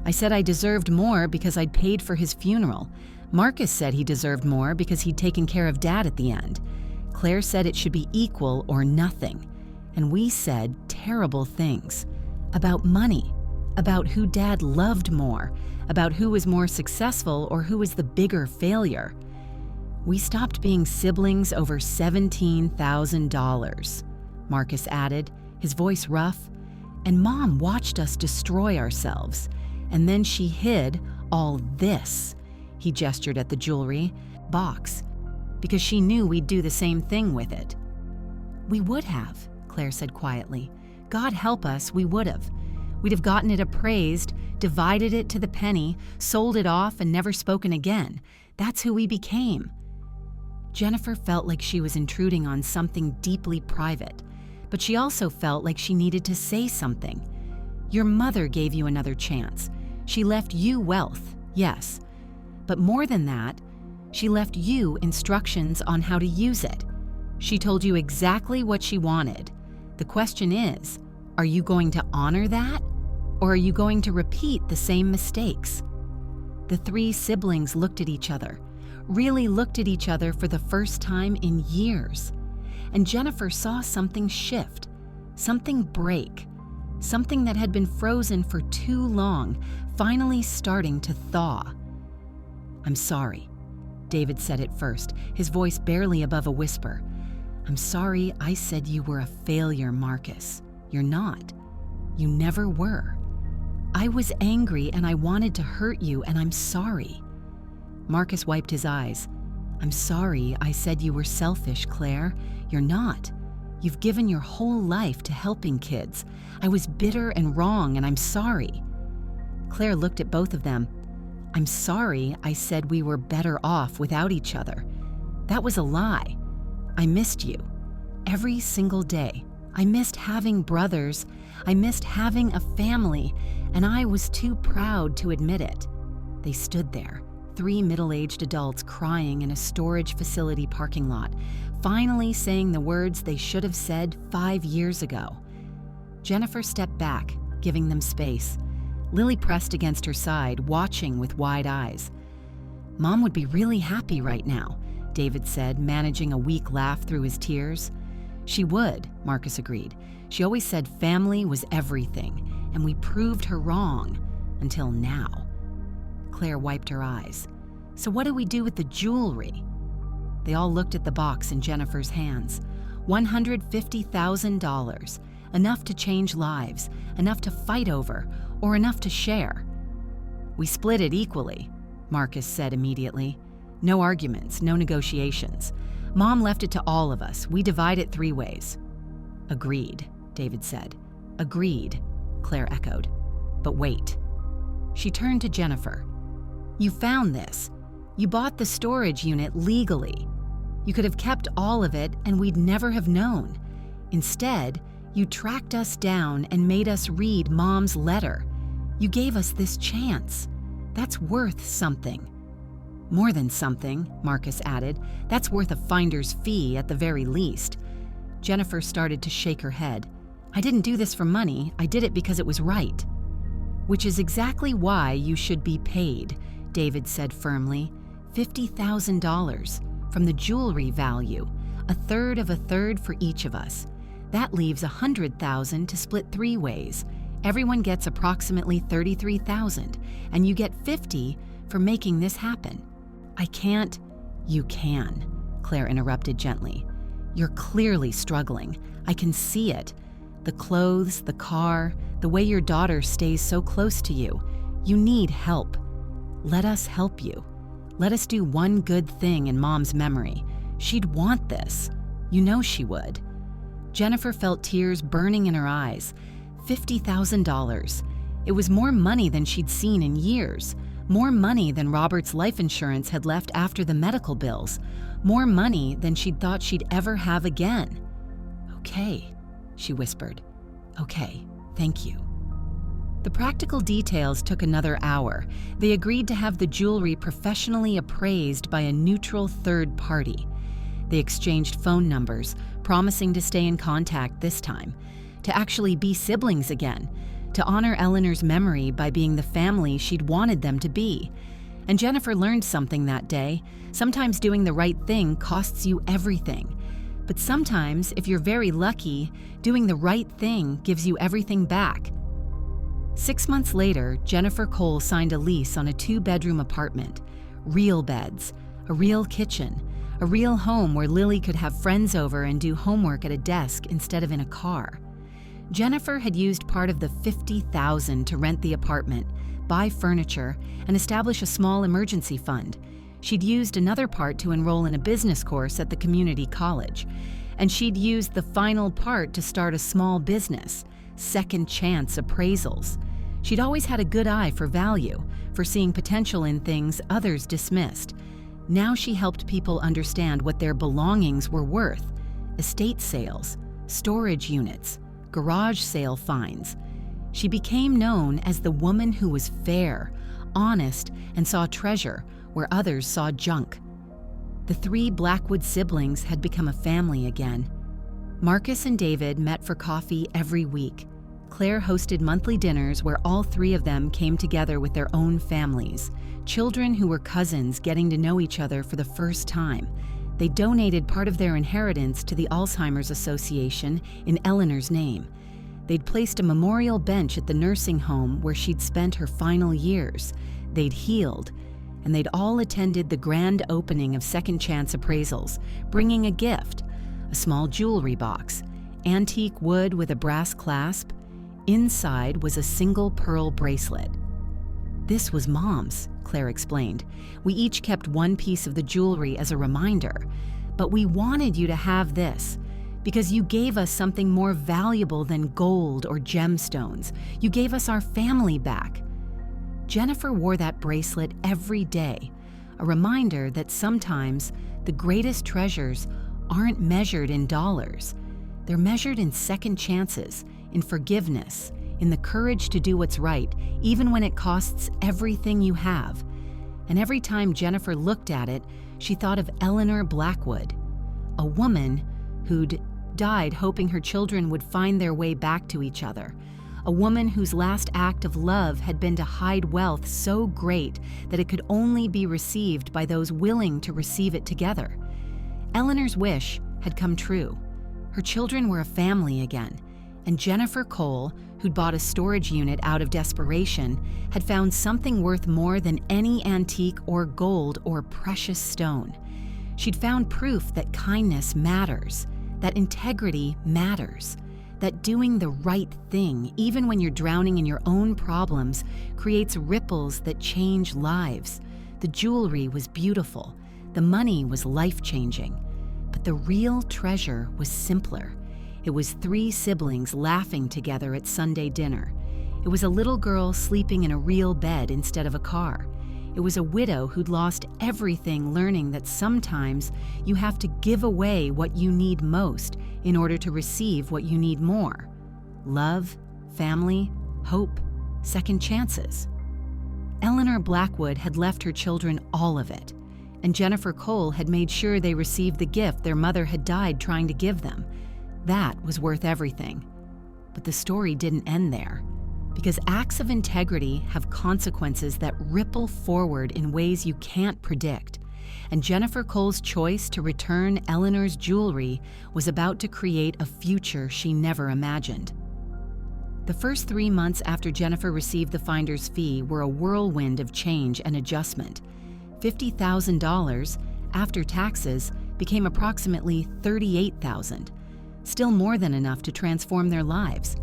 I said I deserved more because I'd paid for his funeral. Marcus said he deserved more because he'd taken care of Dad at the end. Claire said it should be equal or nothing. And we said terrible things. About money, about who Dad loved more, about who was more successful or who was the bigger failure. We stopped being siblings over $17,000, Marcus added, his voice rough. And Mom watched us destroy ourselves. And then she hid all this, he gestured at the jewelry box, because she knew we'd do the same thing with it. We would have, Claire said quietly. God help us, we would have. We'd have gotten it appraised, divided it to the penny, sold it off, and never spoken again. That's who we became. Jennifer felt like she was intruding on something deeply private, but she also felt like she needed to say something. Your mother gave you another chance. She left you wealth, yes. But more than that, she left you instructions on how to use it. She told you exactly what she wanted. The question is, are you going to honor that? Or are you going to repeat the same mistakes? The three siblings looked at each other, really looked at each other for the first time in years. And Jennifer saw something shift, something break, something that had been frozen for too long, finally starting to thaw. I'm sorry, David said it first, his voice barely above a whisper. I'm sorry I said you were a failure, Marcus. You're not. You never were. I was angry and I wanted to hurt you, and I'm sorry. Marcus wiped his eyes. I'm sorry I said you were selfish, Claire. You're not. You've given your whole life to helping kids. I was bitter and wrong, and I'm sorry. Claire looked at both of them. I'm sorry I said we were better off without each other. That was a lie. I missed you. Every single day. I missed having brothers. I missed having a family, and I was too proud to admit it. They stood there, three middle-aged adults crying in a storage facility parking lot, finally saying the words they should have said 5 years ago. Jennifer stepped back, giving them space. Lily pressed against her side, watching with wide eyes. Mom would be really happy right now, David said, managing a weak laugh through his tears. She would, Marcus agreed. She always said family was everything, and we proved her wrong, until now. Claire wiped her eyes. So what do we do with the jewelry? They all looked at the box in Jennifer's hands. $150,000, enough to change lives, enough to fight over, or enough to share. We split it equally, Marcus said immediately. No arguments, no negotiations. Mom left it to all of us. We divide it 3 ways. Agreed, David said. Agreed, Claire echoed. But wait. She turned to Jennifer. You found this. You bought the storage unit legally. You could have kept all of it and we'd never have known. Instead, you tracked us down and made us read Mom's letter. You gave us this chance. That's worth something. More than something, Marcus added. That's worth a finder's fee at the very least. Jennifer started to shake her head. I didn't do this for money. I did it because it was right. Which is exactly why you should be paid, David said firmly. $50,000 from the jewelry value, 1/3 of a third for each of us. That leaves $100,000 to split 3 ways. Everyone gets approximately $33,000, and you get $50,000 for making this happen. I can't. You can, Claire interrupted gently. You're clearly struggling. I can see it. The clothes, the car, the way your daughter stays so close to you. You need help. Let us help you. Let us do one good thing in Mom's memory. She'd want this. You know she would. Jennifer felt tears burning in her eyes. $50,000. It was more money than she'd seen in years. More money than Robert's life insurance had left after the medical bills. More money than she'd thought she'd ever have again. Okay, she whispered. Okay, thank you. The practical details took another hour. They agreed to have the jewelry professionally appraised by a neutral third party. They exchanged phone numbers, promising to stay in contact this time, to actually be siblings again, to honor Eleanor's memory by being the family she'd wanted them to be. And Jennifer learned something that day. Sometimes doing the right thing costs you everything. But sometimes, if you're very lucky, doing the right thing gives you everything back. 6 months later, Jennifer Cole signed a lease on a 2-bedroom apartment. Real beds, a real kitchen, a real home where Lily could have friends over and do homework at a desk instead of in a car. Jennifer had used part of the $50,000 to rent the apartment, buy furniture, and establish a small emergency fund. She'd used another part to enroll in a business course at the community college. And she'd used the final part to start a small business, second chance appraisals. She'd always had a good eye for value, for seeing potential in things others dismissed. Now she helped people understand what their belongings were worth: estate sales, storage units, garage sale finds. She became known as the woman who was fair, honest, and saw treasure where others saw junk. The three Blackwood siblings had become a family again. Marcus and David met for coffee every week. Claire hosted monthly dinners where all three of them came together with their own families, children who were cousins getting to know each other for the first time. They donated part of their inheritance to the Alzheimer's Association in Eleanor's name. They'd placed a memorial bench at the nursing home where she'd spent her final years. They'd healed, and they'd all attended the grand opening of Second Chance Appraisals, bringing a gift: a small jewelry box, antique wood with a brass clasp. Inside was a single pearl bracelet. "This was Mom's," Claire explained. "We each kept one piece of the jewelry as a reminder, but we wanted you to have this because you gave us something more valuable than gold or gemstones. You gave us our family back." Jennifer wore that bracelet every day, a reminder that sometimes the greatest treasures aren't measured in dollars. They're measured in second chances, in forgiveness, in the courage to do what's right, even when it costs everything you have. And every time Jennifer looked at it, she thought of Eleanor Blackwood, a woman who'd died hoping her children would find their way back to each other, a woman whose last act of love had been to hide wealth so great that it could only be received by those willing to receive it together. Eleanor's wish had come true. Her children were a family again, and Jennifer Cole, who'd bought a storage unit out of desperation, had found something worth more than any antique or gold or precious stone. She'd found proof that kindness matters, that integrity matters, that doing the right thing, even when you're drowning in your own problems, creates ripples that change lives. The jewelry was beautiful. The money was life-changing. But the real treasure was simpler. It was three siblings laughing together at Sunday dinner. It was a little girl sleeping in a real bed instead of a car. It was a widow who'd lost everything learning that sometimes you have to give away what you need most in order to receive what you need more: love, family, hope, second chances. Eleanor Blackwood had left her children all of it, and Jennifer Cole had made sure they received the gift their mother had died trying to give them. That was worth everything. But the story didn't end there, because acts of integrity have consequences that ripple forward in ways you can't predict. And Jennifer Cole's choice to return Eleanor's jewelry was about to create a future she never imagined. The first 3 months after Jennifer received the finder's fee were a whirlwind of change and adjustment. $50,000 after taxes became approximately $38,000. Still more than enough to transform their lives.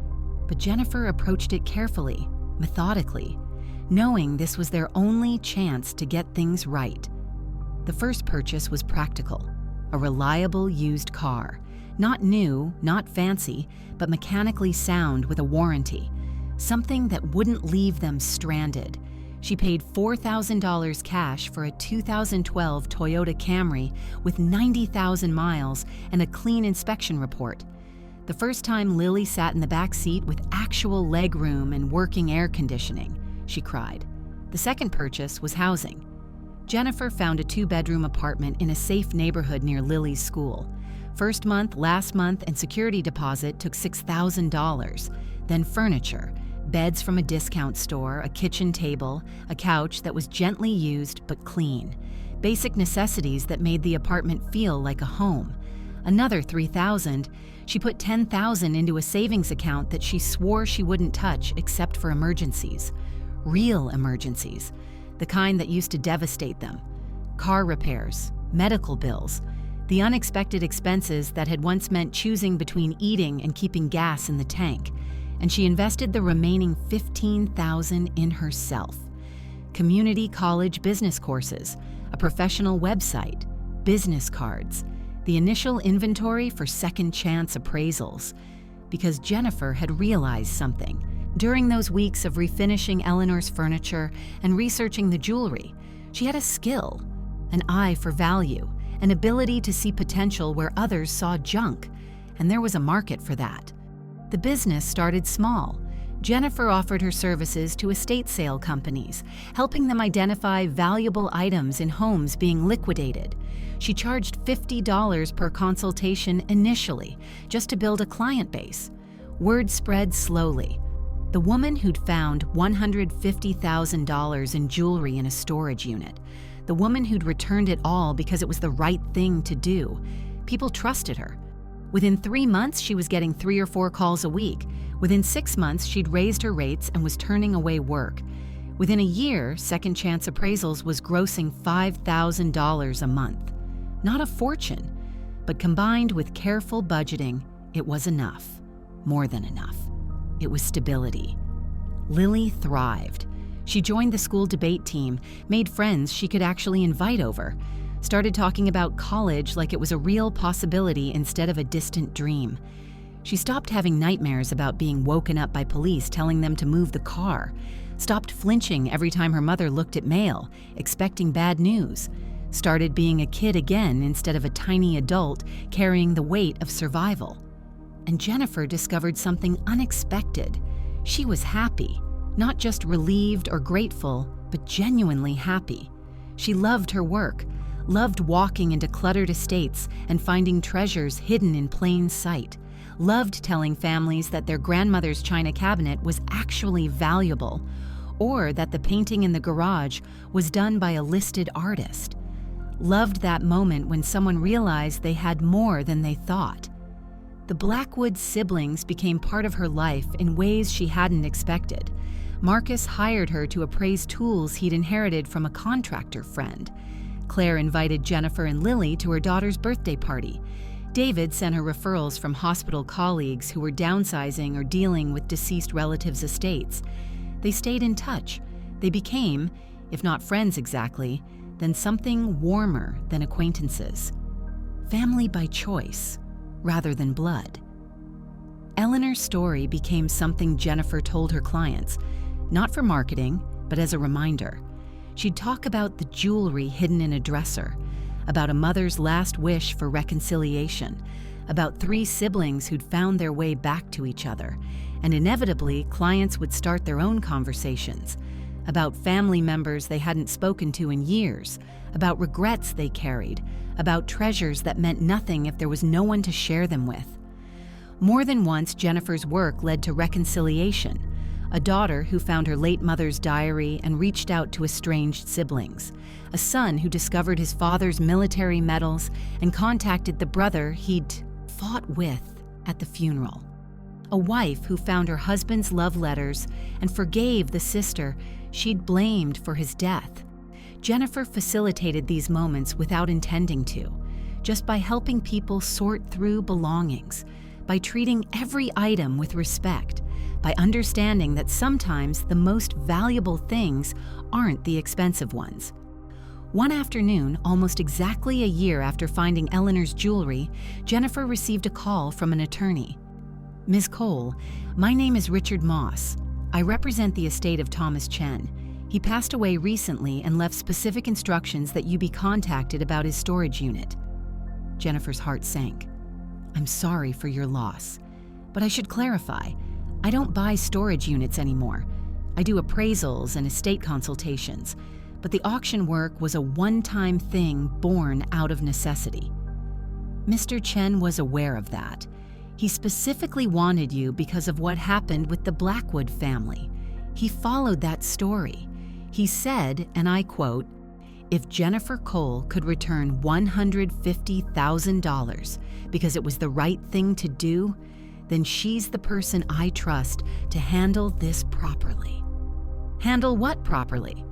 But Jennifer approached it carefully, methodically, knowing this was their only chance to get things right. The first purchase was practical: a reliable used car. Not new, not fancy, but mechanically sound with a warranty. Something that wouldn't leave them stranded. She paid $4,000 cash for a 2012 Toyota Camry with 90,000 miles and a clean inspection report. The first time Lily sat in the back seat with actual leg room and working air conditioning, she cried. The second purchase was housing. Jennifer found a 2-bedroom apartment in a safe neighborhood near Lily's school. First month, last month, and security deposit took $6,000. Then furniture. Beds from a discount store, a kitchen table, a couch that was gently used but clean. Basic necessities that made the apartment feel like a home. Another $3,000. She put $10,000 into a savings account that she swore she wouldn't touch except for emergencies. Real emergencies. The kind that used to devastate them. Car repairs, medical bills, the unexpected expenses that had once meant choosing between eating and keeping gas in the tank. And she invested the remaining $15,000 in herself. Community college business courses, a professional website, business cards. the initial inventory for second chance appraisals, because Jennifer had realized something. During those weeks of refinishing Eleanor's furniture and researching the jewelry, she had a skill, an eye for value, an ability to see potential where others saw junk, and there was a market for that. The business started small. Jennifer offered her services to estate sale companies, helping them identify valuable items in homes being liquidated. She charged $50 per consultation initially, just to build a client base. Word spread slowly. The woman who'd found $150,000 in jewelry in a storage unit. The woman who'd returned it all because it was the right thing to do. People trusted her. Within 3 months, she was getting 3 or 4 calls a week. Within 6 months, she'd raised her rates and was turning away work. Within a year, Second Chance Appraisals was grossing $5,000 a month. Not a fortune, but combined with careful budgeting, it was enough. More than enough. It was stability. Lily thrived. She joined the school debate team, made friends she could actually invite over, started talking about college like it was a real possibility instead of a distant dream. She stopped having nightmares about being woken up by police telling them to move the car, stopped flinching every time her mother looked at mail, expecting bad news, started being a kid again instead of a tiny adult carrying the weight of survival. And Jennifer discovered something unexpected. She was happy, not just relieved or grateful, but genuinely happy. She loved her work, loved walking into cluttered estates and finding treasures hidden in plain sight, loved telling families that their grandmother's china cabinet was actually valuable, or that the painting in the garage was done by a listed artist, loved that moment when someone realized they had more than they thought. The Blackwood siblings became part of her life in ways she hadn't expected. Marcus hired her to appraise tools he'd inherited from a contractor friend. Claire invited Jennifer and Lily to her daughter's birthday party. David sent her referrals from hospital colleagues who were downsizing or dealing with deceased relatives' estates. They stayed in touch. They became, if not friends exactly, then something warmer than acquaintances. Family by choice, rather than blood. Eleanor's story became something Jennifer told her clients, not for marketing, but as a reminder. She'd talk about the jewelry hidden in a dresser, about a mother's last wish for reconciliation, about 3 siblings who'd found their way back to each other, and inevitably, clients would start their own conversations, about family members they hadn't spoken to in years, about regrets they carried, about treasures that meant nothing if there was no one to share them with. More than once, Jennifer's work led to reconciliation. A daughter who found her late mother's diary and reached out to estranged siblings. A son who discovered his father's military medals and contacted the brother he'd fought with at the funeral. A wife who found her husband's love letters and forgave the sister she'd blamed for his death. Jennifer facilitated these moments without intending to, just by helping people sort through belongings, by treating every item with respect, by understanding that sometimes the most valuable things aren't the expensive ones. One afternoon, almost exactly a year after finding Eleanor's jewelry, Jennifer received a call from an attorney. "Ms. Cole, my name is Richard Moss. I represent the estate of Thomas Chen. He passed away recently and left specific instructions that you be contacted about his storage unit." Jennifer's heart sank. "I'm sorry for your loss, but I should clarify, I don't buy storage units anymore. I do appraisals and estate consultations, but the auction work was a one-time thing born out of necessity." Mr. Chen was aware of that. He specifically wanted you because of what happened with the Blackwood family. He followed that story. He said, and I quote, "If Jennifer Cole could return $150,000 because it was the right thing to do, then she's the person I trust to handle this properly." Handle what properly?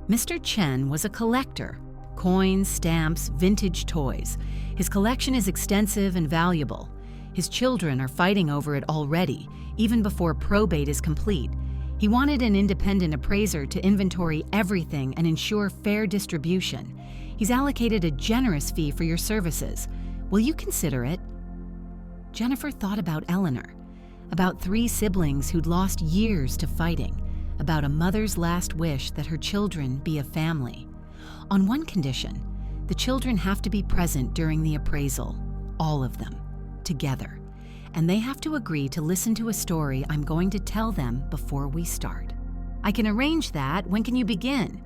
Mr. Chen was a collector. Coins, stamps, vintage toys. His collection is extensive and valuable. His children are fighting over it already, even before probate is complete. He wanted an independent appraiser to inventory everything and ensure fair distribution. He's allocated a generous fee for your services. Will you consider it?" Jennifer thought about Eleanor, about 3 siblings who'd lost years to fighting, about a mother's last wish that her children be a family. On one condition, the children have to be present during the appraisal, all of them, together, and they have to agree to listen to a story I'm going to tell them before we start. "I can arrange that. When can you begin?"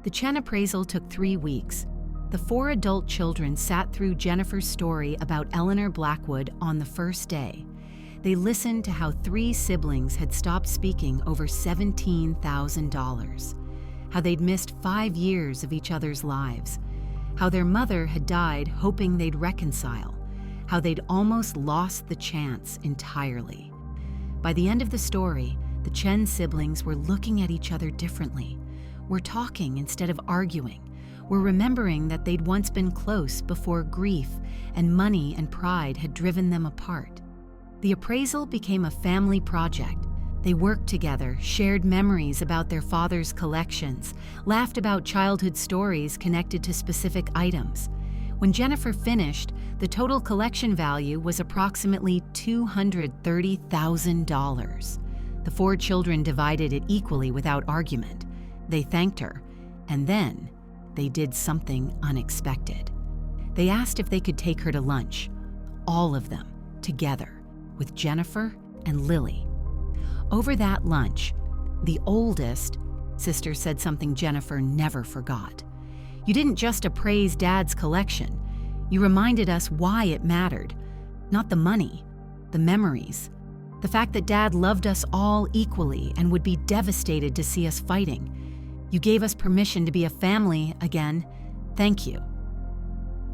The Chen appraisal took 3 weeks. The 4 adult children sat through Jennifer's story about Eleanor Blackwood on the first day. They listened to how 3 siblings had stopped speaking over $17,000, how they'd missed 5 years of each other's lives, how their mother had died hoping they'd reconcile, how they'd almost lost the chance entirely. By the end of the story, the Chen siblings were looking at each other differently. Were talking instead of arguing. Were remembering that they'd once been close before grief and money and pride had driven them apart. The appraisal became a family project. They worked together, shared memories about their father's collections, laughed about childhood stories connected to specific items. When Jennifer finished, the total collection value was approximately $230,000. The 4 children divided it equally without argument. They thanked her, and then they did something unexpected. They asked if they could take her to lunch, all of them, together, with Jennifer and Lily. Over that lunch, the oldest sister said something Jennifer never forgot. "You didn't just appraise Dad's collection. You reminded us why it mattered. Not the money, the memories. The fact that Dad loved us all equally and would be devastated to see us fighting. You gave us permission to be a family again. Thank you."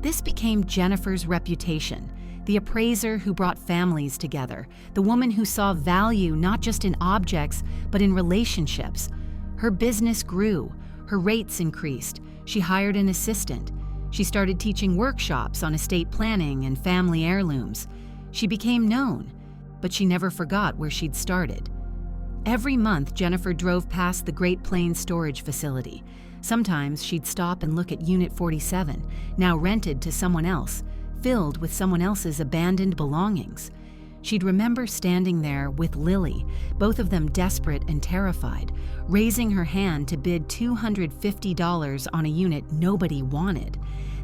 This became Jennifer's reputation, the appraiser who brought families together, the woman who saw value not just in objects, but in relationships. Her business grew, her rates increased, she hired an assistant, she started teaching workshops on estate planning and family heirlooms. She became known, but she never forgot where she'd started. Every month, Jennifer drove past the Great Plains storage facility. Sometimes she'd stop and look at Unit 47, now rented to someone else, filled with someone else's abandoned belongings. She'd remember standing there with Lily, both of them desperate and terrified, raising her hand to bid $250 on a unit nobody wanted.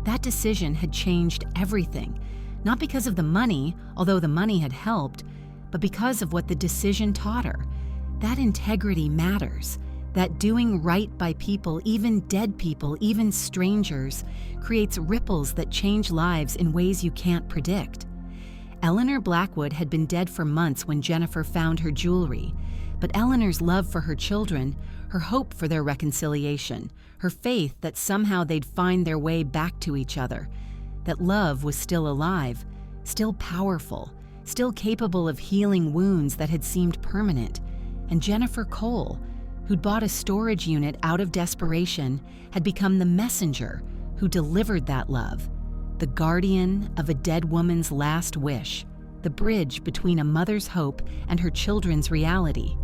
That decision had changed everything, not because of the money, although the money had helped, but because of what the decision taught her. That integrity matters. That doing right by people, even dead people, even strangers, creates ripples that change lives in ways you can't predict. Eleanor Blackwood had been dead for months when Jennifer found her jewelry, but Eleanor's love for her children, her hope for their reconciliation, her faith that somehow they'd find their way back to each other, that love was still alive, still powerful, still capable of healing wounds that had seemed permanent. And Jennifer Cole, who'd bought a storage unit out of desperation, had become the messenger who delivered that love, the guardian of a dead woman's last wish, the bridge between a mother's hope and her children's reality.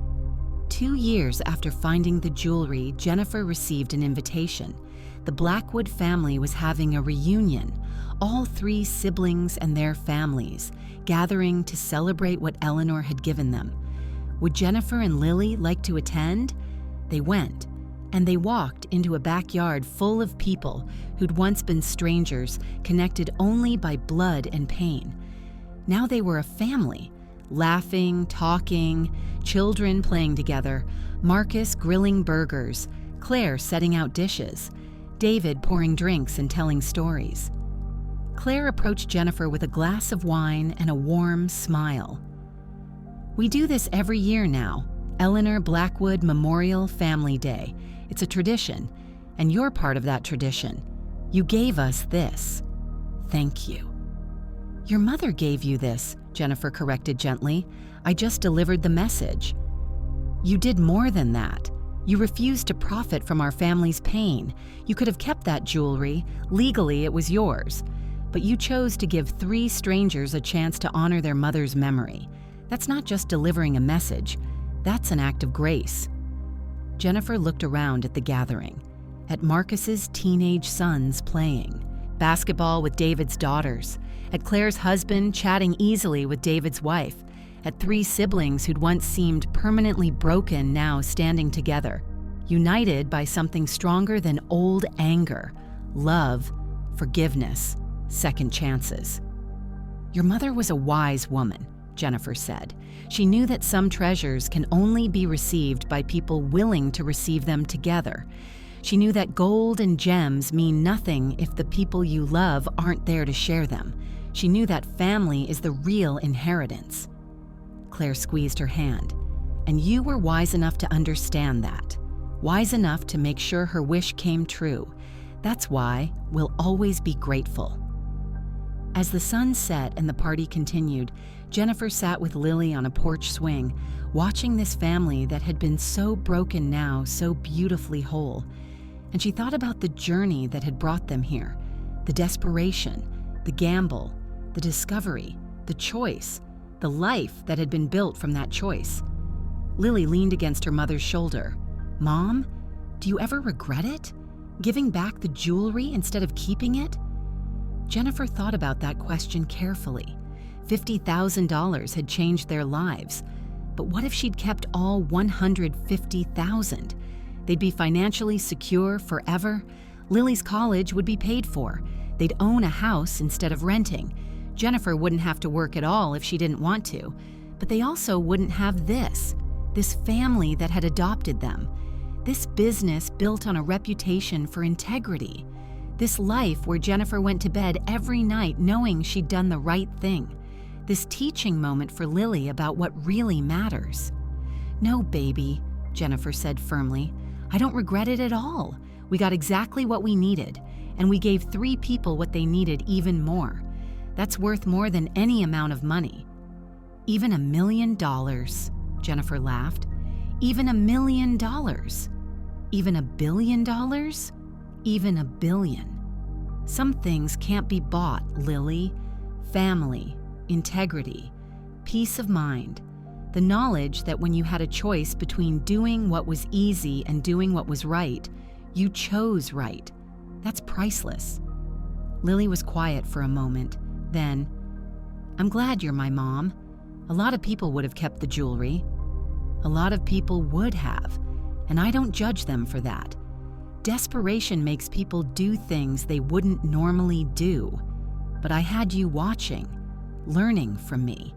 2 years after finding the jewelry, Jennifer received an invitation. The Blackwood family was having a reunion, all 3 siblings and their families, gathering to celebrate what Eleanor had given them. Would Jennifer and Lily like to attend? They went, and they walked into a backyard full of people who'd once been strangers, connected only by blood and pain. Now they were a family, laughing, talking, children playing together, Marcus grilling burgers, Claire setting out dishes, David pouring drinks and telling stories. Claire approached Jennifer with a glass of wine and a warm smile. "We do this every year now, Eleanor Blackwood Memorial Family Day. It's a tradition, and you're part of that tradition. You gave us this. Thank you." "Your mother gave you this," Jennifer corrected gently. "I just delivered the message." "You did more than that. You refused to profit from our family's pain. You could have kept that jewelry. Legally, it was yours. But you chose to give 3 strangers a chance to honor their mother's memory. That's not just delivering a message. That's an act of grace." Jennifer looked around at the gathering, at Marcus's teenage sons playing, basketball with David's daughters, at Claire's husband chatting easily with David's wife, at 3 siblings who'd once seemed permanently broken now standing together, united by something stronger than old anger, love, forgiveness, second chances. "Your mother was a wise woman," Jennifer said. "She knew that some treasures can only be received by people willing to receive them together. She knew that gold and gems mean nothing if the people you love aren't there to share them. She knew that family is the real inheritance." Claire squeezed her hand. "And you were wise enough to understand that. Wise enough to make sure her wish came true. That's why we'll always be grateful." As the sun set and the party continued, Jennifer sat with Lily on a porch swing, watching this family that had been so broken now so beautifully whole. And she thought about the journey that had brought them here, the desperation, the gamble, the discovery, the choice, the life that had been built from that choice. Lily leaned against her mother's shoulder. "Mom, do you ever regret it? Giving back the jewelry instead of keeping it?" Jennifer thought about that question carefully. $50,000 had changed their lives. But what if she'd kept all $150,000? They'd be financially secure forever. Lily's college would be paid for. They'd own a house instead of renting. Jennifer wouldn't have to work at all if she didn't want to. But they also wouldn't have this family that had adopted them. This business built on a reputation for integrity. This life where Jennifer went to bed every night knowing she'd done the right thing. This teaching moment for Lily about what really matters. "No, baby," Jennifer said firmly. "I don't regret it at all. We got exactly what we needed, and we gave 3 people what they needed even more. That's worth more than any amount of money." "Even $1 million," Jennifer laughed. "Even $1 million. Even $1 billion? Even $1 billion. Some things can't be bought, Lily. Family, integrity, peace of mind, the knowledge that when you had a choice between doing what was easy and doing what was right, you chose right. That's priceless." Lily was quiet for a moment. Then, "I'm glad you're my mom. A lot of people would have kept the jewelry. A lot of people would have, and I don't judge them for that. Desperation makes people do things they wouldn't normally do. But I had you watching, learning from me.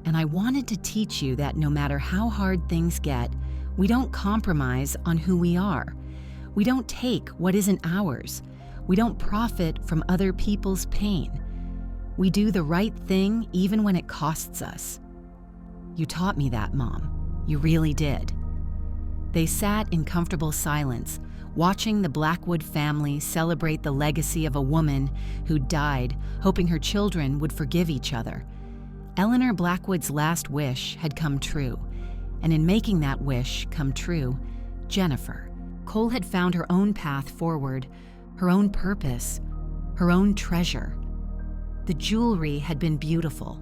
And I wanted to teach you that no matter how hard things get, we don't compromise on who we are. We don't take what isn't ours. We don't profit from other people's pain. We do the right thing even when it costs us. You taught me that, Mom. You really did." They sat in comfortable silence, watching the Blackwood family celebrate the legacy of a woman who died, hoping her children would forgive each other. Eleanor Blackwood's last wish had come true, and in making that wish come true, Jennifer, Cole had found her own path forward, her own purpose, her own treasure. The jewelry had been beautiful,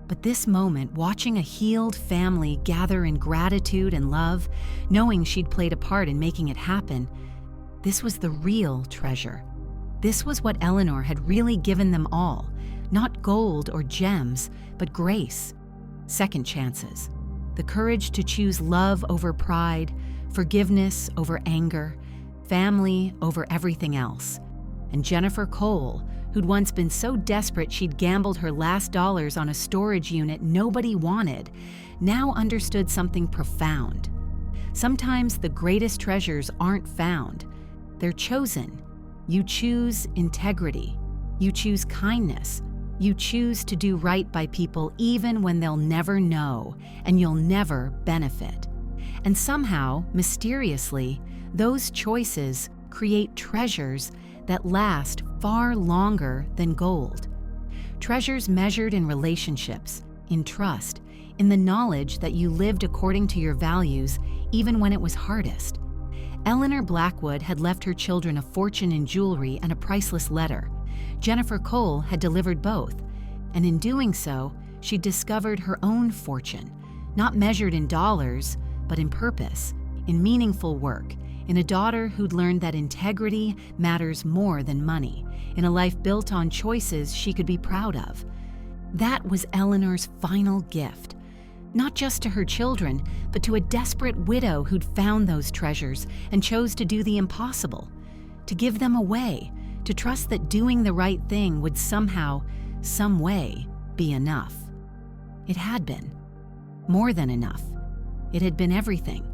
but this moment, watching a healed family gather in gratitude and love, knowing she'd played a part in making it happen, this was the real treasure. This was what Eleanor had really given them all, not gold or gems, but grace, second chances, the courage to choose love over pride, forgiveness over anger, family over everything else. And Jennifer Cole, who'd once been so desperate she'd gambled her last dollars on a storage unit nobody wanted, now understood something profound. Sometimes the greatest treasures aren't found. They're chosen. You choose integrity. You choose kindness. You choose to do right by people even when they'll never know and you'll never benefit. And somehow, mysteriously, those choices create treasures that last far longer than gold. Treasures measured in relationships, in trust, in the knowledge that you lived according to your values even when it was hardest. Eleanor Blackwood had left her children a fortune in jewelry and a priceless letter. Jennifer Cole had delivered both, and in doing so, she discovered her own fortune, not measured in dollars, but in purpose, in meaningful work, in a daughter who'd learned that integrity matters more than money, in a life built on choices she could be proud of. That was Eleanor's final gift, not just to her children, but to a desperate widow who'd found those treasures and chose to do the impossible, to give them away, to trust that doing the right thing would somehow, some way, be enough. It had been. More than enough. It had been everything.